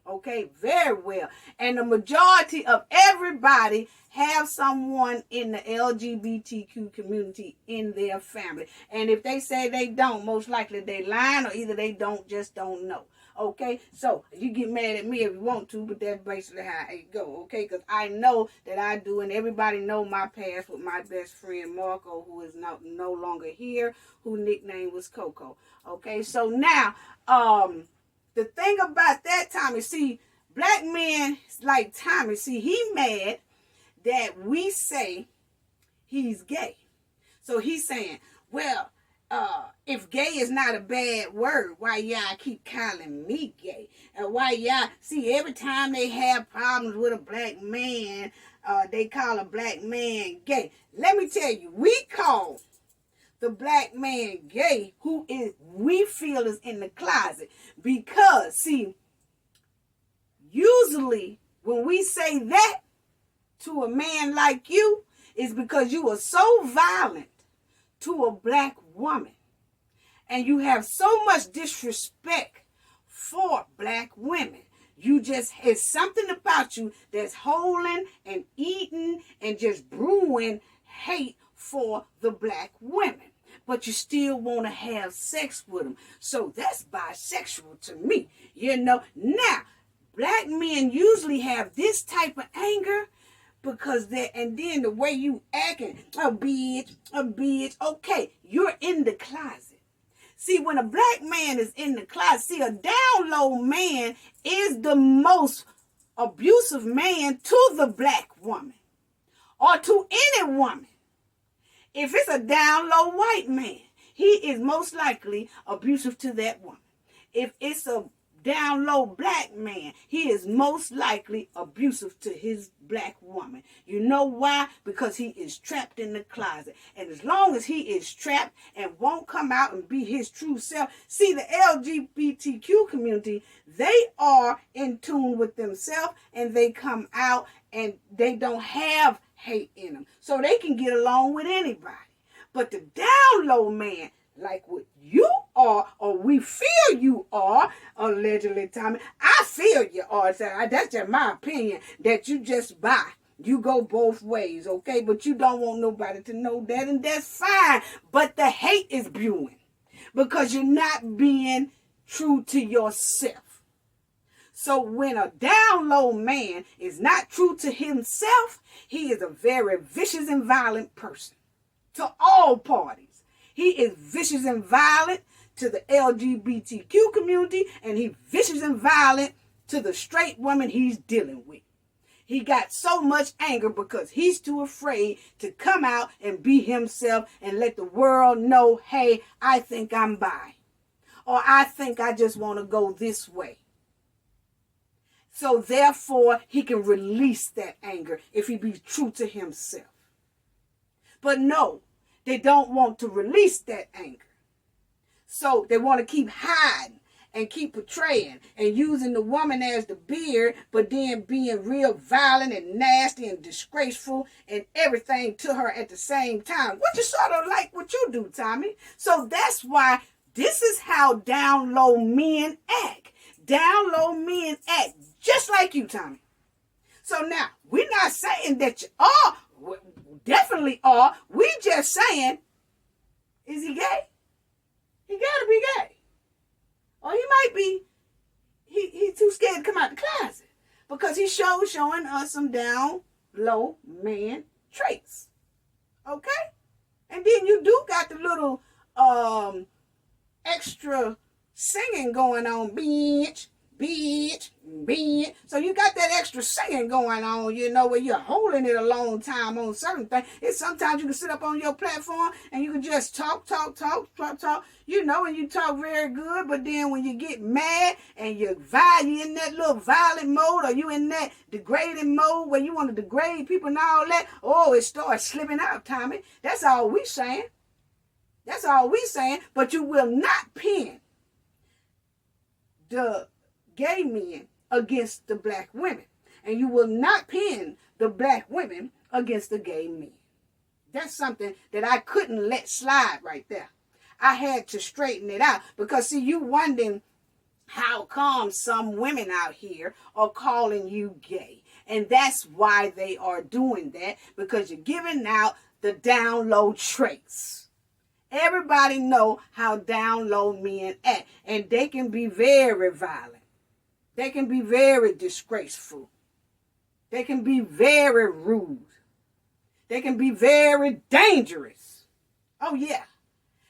Okay, very well. And the majority of everybody have someone in the LGBTQ community in their family. And if they say they don't, most likely they lying, or either they just don't know. Okay, so you get mad at me if you want to, but that's basically how it go. Okay, because I know that I do, and everybody know my past with my best friend Marco, who is no longer here, whose nickname was Coco. Okay, so now, the thing about that, Tommy, see, black men like Tommy, see, he mad that we say he's gay. So he's saying, well, if gay is not a bad word, why y'all keep calling me gay? And why y'all, see, every time they have problems with a black man, they call a black man gay. Let me tell you, we call the black man gay who is we feel is in the closet, because see, usually when we say that to a man like you, is because you are so violent to a black woman And you have so much disrespect for black women. You just, it's something about you that's holding and eating and just brewing hate for the black women. But you still want to have sex with them. So that's bisexual to me. You know, now, black men usually have this type of anger because and then the way you acting, a bitch, okay, you're in the closet. See, when a black man is in the closet, see, a down low man is the most abusive man to the black woman or to any woman. If it's a down low white man, he is most likely abusive to that woman. If it's a down low black man, he is most likely abusive to his black woman. You know why? Because he is trapped in the closet. And as long as he is trapped and won't come out and be his true self, see, the LGBTQ community, they are in tune with themselves and they come out and they don't have hate in them. So they can get along with anybody. But the down low man, like what you are, or we feel you are, allegedly, Tommy. I feel you are. That's just my opinion, that you just buy. You go both ways, okay? But you don't want nobody to know that, and that's fine. But the hate is brewing because you're not being true to yourself. So when a down low man is not true to himself, he is a very vicious and violent person to all parties. He is vicious and violent to the LGBTQ community, and he's vicious and violent to the straight woman he's dealing with. He got so much anger because he's too afraid to come out and be himself and let the world know, hey, I think I'm bi. Or I think I just want to go this way. So therefore, he can release that anger if he be true to himself. But no, they don't want to release that anger. So they want to keep hiding and keep portraying and using the woman as the beard, but then being real violent and nasty and disgraceful and everything to her at the same time. What you sort of like what you do, Tommy. So that's why this is how down low men act. Down low men act just like you, Tommy. So now, we're not saying that you are, definitely are. We just saying, is he gay? He gotta be gay. Or he might be, he's too scared to come out the closet. Because he's showing us some down low man traits. Okay? And then you do got the little extra singing going on, bitch, bitch, bitch. So you got that extra singing going on, you know, where you're holding it a long time on certain things. It's sometimes you can sit up on your platform and you can just talk, you know, and you talk very good, but then when you get mad and you in that little violent mode, or you in that degrading mode where you want to degrade people and all that, oh, it starts slipping out, Tommy. That's all we saying. That's all we saying. But you will not pin the gay men against the black women. And you will not pin the black women against the gay men. That's something that I couldn't let slide right there. I had to straighten it out. Because, see, you wondering how come some women out here are calling you gay. And that's why they are doing that. Because you're giving out the down low traits. Everybody know how down low men act. And they can be very violent. They can be very disgraceful. They can be very rude. They can be very dangerous. Oh, yeah.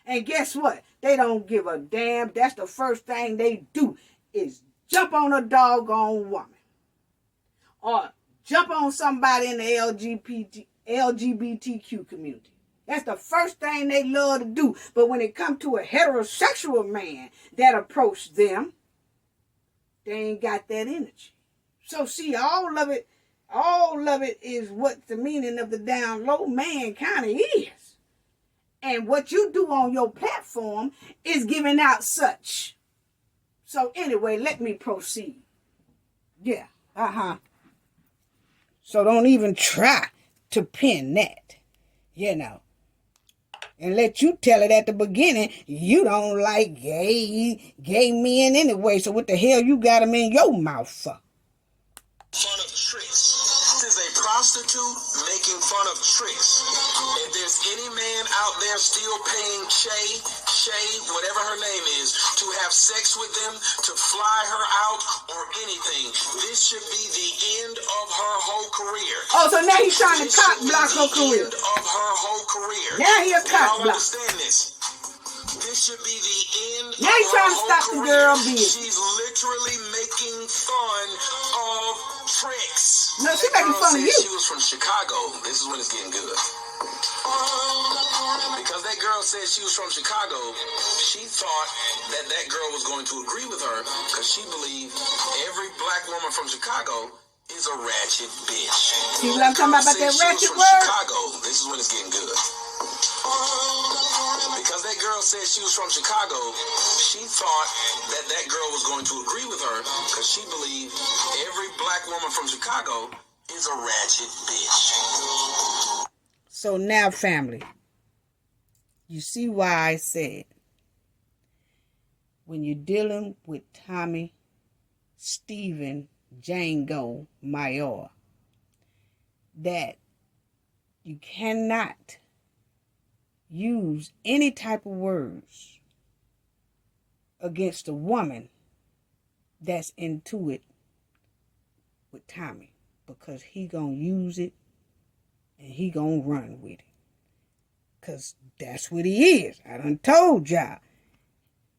And guess what? They don't give a damn. That's the first thing they do is jump on a doggone woman. Or jump on somebody in the LGBTQ community. That's the first thing they love to do. But when it comes to a heterosexual man that approached them, they ain't got that energy. So see, all of it is what the meaning of the down low man kind of is. And what you do on your platform is giving out such. So anyway, let me proceed. Yeah, So don't even try to pin that, you know. and let you tell it at the beginning. You don't like gay men anyway, so what the hell you got them in your mouth for? Fun of tricks. This is a prostitute making fun of tricks. If there's any man out there still paying Chay, whatever her name is, to have sex with them, to fly her out or anything, this should be the end of her whole career. Oh, so now he's trying to cock block her career. End of her whole career. Now he a cock block. Understand this? This should be the end now he's trying to stop the girl business. She's literally making fun of tricks. No, she's making fun of you. She was from Chicago. This is when it's getting good. Because that girl said she was from Chicago, she thought that that girl was going to agree with her because she believed every black woman from Chicago is a ratchet bitch. See what I'm talking about that ratchet word? Chicago. This is when it's getting good. Because that girl said she was from Chicago, she thought that that girl was going to agree with her because she believed every black woman from Chicago is a ratchet bitch. So now, family, you see why I said when you're dealing with Tommy Stephen Django Mayor that you cannot use any type of words against a woman that's into it with Tommy, because he gonna use it and he gonna run with it, because that's what he is. I done told y'all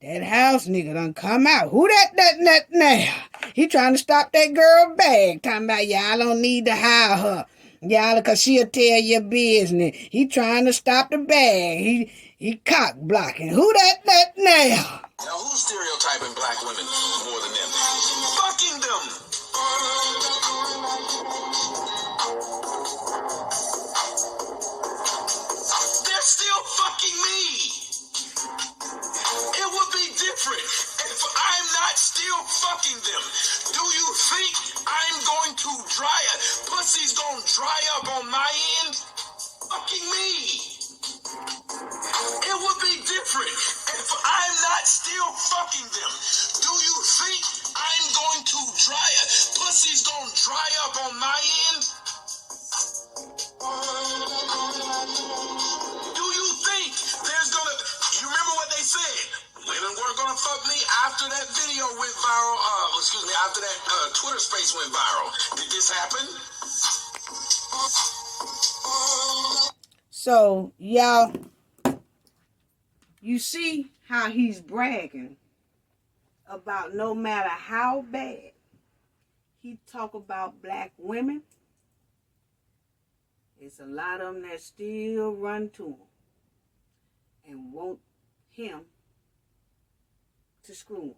that house nigga done come out. Who that now? He trying to stop that girl bag, talking about y'all don't need to hire her. Y'all, because she'll tell your business. He trying to stop the bag. He cock blocking. Who that now? Now, who's stereotyping black women more than them? Fucking them! They're still fucking me! It would be different if I'm not still fucking them. Do you think I'm going to dry up? Pussy's gonna dry up on my end? Fucking me! It would be different if I'm not still fucking them. Do you think I'm going to dry up? Pussy's gonna dry up on my end? Do you think there's gonna... You remember what they said? Women weren't gonna fuck me after that video went viral. After that Twitter space went viral. Did this happen? So, y'all, you see how he's bragging about no matter how bad he talk about black women, it's a lot of them that still run to him and want him to screw him.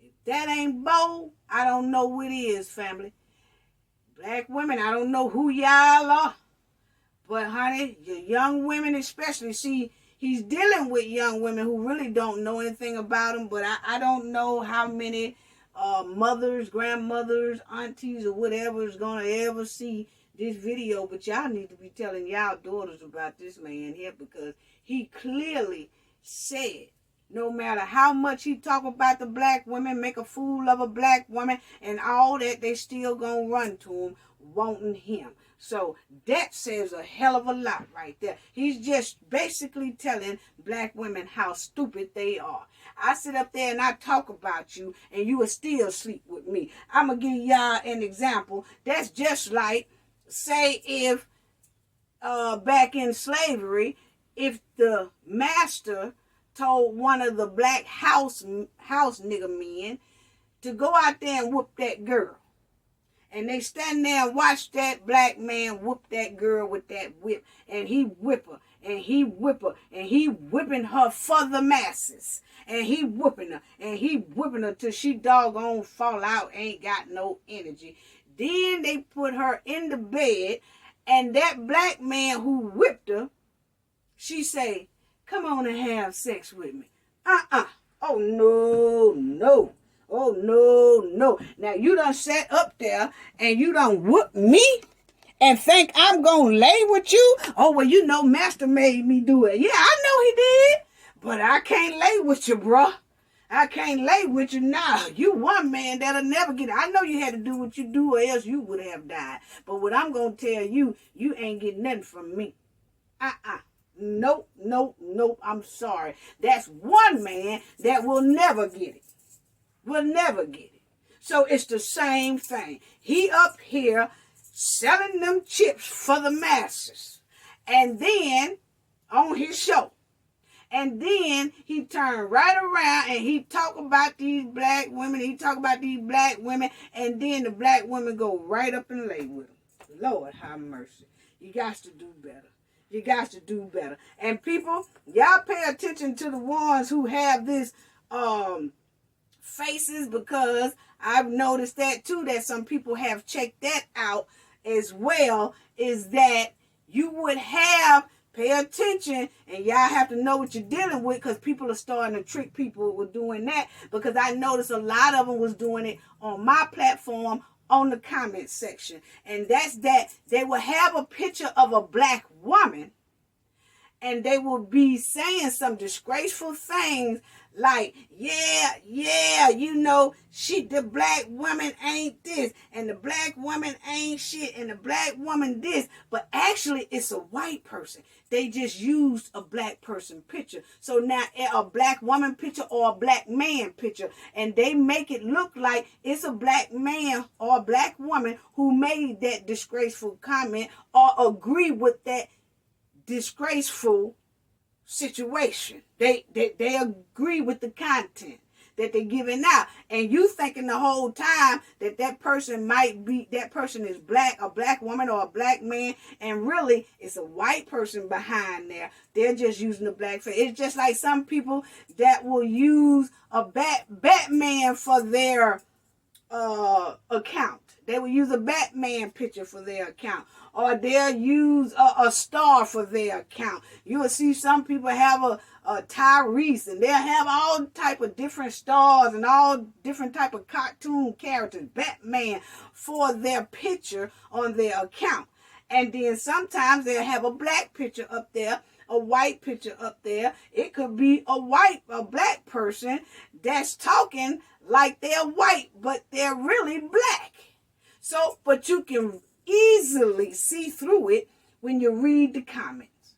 If that ain't bold, I don't know what is, family. Black women, I don't know who y'all are. But, honey, your young women especially, see, he's dealing with young women who really don't know anything about him. But I don't know how many mothers, grandmothers, aunties, or whatever is going to ever see this video. But y'all need to be telling y'all daughters about this man here, because he clearly said no matter how much he talk about the black women, make a fool of a black woman, and all that, they still going to run to him, wanting him. So that says a hell of a lot right there. He's just basically telling black women how stupid they are. I sit up there and I talk about you and you will still sleep with me. I'm going to give y'all an example. That's just like, say if back in slavery, if the master told one of the black house nigga men to go out there and whoop that girl. And they stand there and watch that black man whoop that girl with that whip. And he whip her. And he whip her. And he whipping her for the masses. And he whooping her. And he whipping her till she doggone fall out. Ain't got no energy. Then they put her in the bed. And that black man who whipped her, she say, come on and have sex with me. Oh, no. Oh, no. Now, you done sat up there and you done whoop me and think I'm going to lay with you? Oh, well, you know, Master made me do it. Yeah, I know he did. But I can't lay with you, bruh. I can't lay with you now. You one man that'll never get it. I know you had to do what you do or else you would have died. But what I'm going to tell you, you ain't getting nothing from me. Nope, nope, nope. I'm sorry. That's one man that will never get it. Will never get it. So it's the same thing. He up here selling them chips for the masses. And then on his show. And then he turned right around and he talk about these black women. He talk about these black women. And then the black women go right up and lay with him. Lord have mercy. You got to do better. You got to do better. And people, y'all pay attention to the ones who have this faces, because I've noticed that too, that some people have checked that out as well, is that you would have, pay attention, and y'all have to know what you're dealing with, because people are starting to trick people with doing that, because I noticed a lot of them was doing it on my platform on the comment section. And that's that they will have a picture of a black woman and they will be saying some disgraceful things like, yeah, you know, the black woman ain't this, and the black woman ain't shit, and the black woman this. But actually, it's a white person. They just used a black person picture. So now a black woman picture or a black man picture, and they make it look like it's a black man or a black woman who made that disgraceful comment or agree with that disgraceful situation. They agree with the content that they're giving out, and you thinking the whole time that person might be, that person is black, a black woman or a black man, and really it's a white person behind there. They're just using the black face. It's just like some people that will use a Batman for their account. They will use a Batman picture for their account, or they'll use a star for their account. You will see some people have a Tyrese, and they'll have all type of different stars and all different type of cartoon characters, Batman, for their picture on their account. And then sometimes they'll have a black picture up there, a white picture up there. It could be a black person that's talking like they're white, but they're really black. So, but you can easily see through it when you read the comments.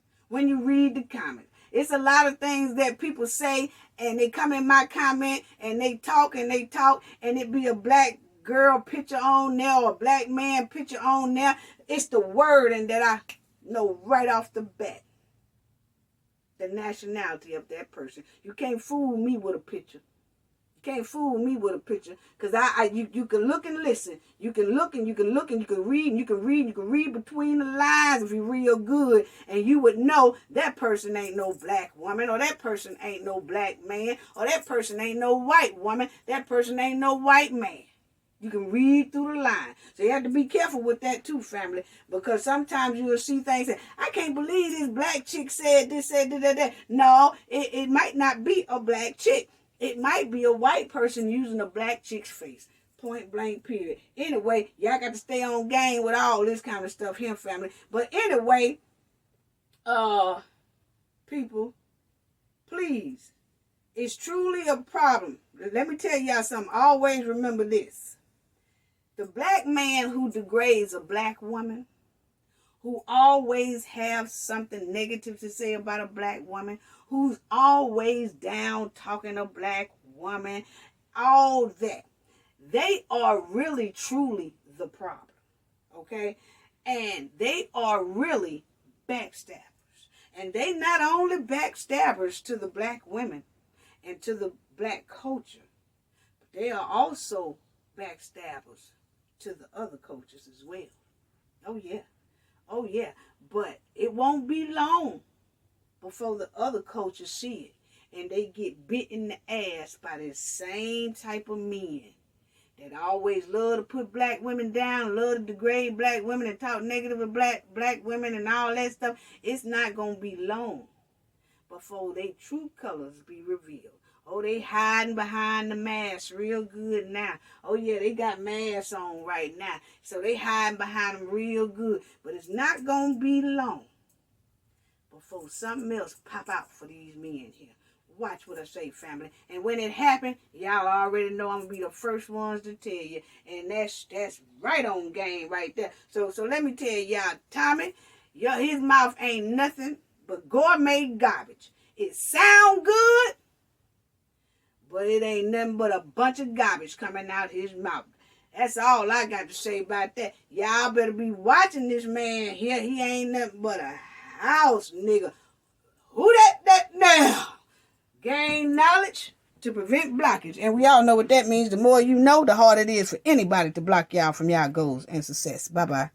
It's a lot of things that people say, and they come in my comment, and they talk, and it be a black girl picture on there, or a black man picture on there. It's the wording that I know right off the bat. The nationality of that person. You can't fool me with a picture. Because you can look and listen. You can look and you can look and you can read and you can read between the lines if you're real good, and you would know that person ain't no black woman, or that person ain't no black man, or that person ain't no white woman, that person ain't no white man. You can read through the line. So you have to be careful with that too, family, because sometimes you will see things that, I can't believe this black chick said this, said that. No, it might not be a black chick. It might be a white person using a black chick's face. Point blank, period. Anyway, y'all got to stay on game with all this kind of stuff here, family. But anyway, people, please, it's truly a problem. Let me tell y'all something. Always remember this. The black man who degrades a black woman, who always have something negative to say about a black woman, who's always down talking a black woman, all that. They are really, truly the problem, okay? And they are really backstabbers. And they not only backstabbers to the black women and to the black culture, but they are also backstabbers to the other cultures as well. Oh yeah, but it won't be long before the other cultures see it, and they get bit in the ass by the same type of men that always love to put black women down, love to degrade black women and talk negative of black women and all that stuff. It's not going to be long before their true colors be revealed. Oh, they hiding behind the mask real good now. Oh, yeah, they got masks on right now. So they hiding behind them real good. But it's not going to be long before something else pop out for these men here. Watch what I say, family. And when it happen, y'all already know I'm going to be the first ones to tell you. And that's right on game right there. So let me tell y'all, Tommy, his mouth ain't nothing but gourmet garbage. It sound good, but it ain't nothing but a bunch of garbage coming out his mouth. That's all I got to say about that. Y'all better be watching this man here. He ain't nothing but a house nigga. Who that now? Gain knowledge to prevent blockage. And we all know what that means. The more you know, the harder it is for anybody to block y'all from y'all goals and success. Bye-bye.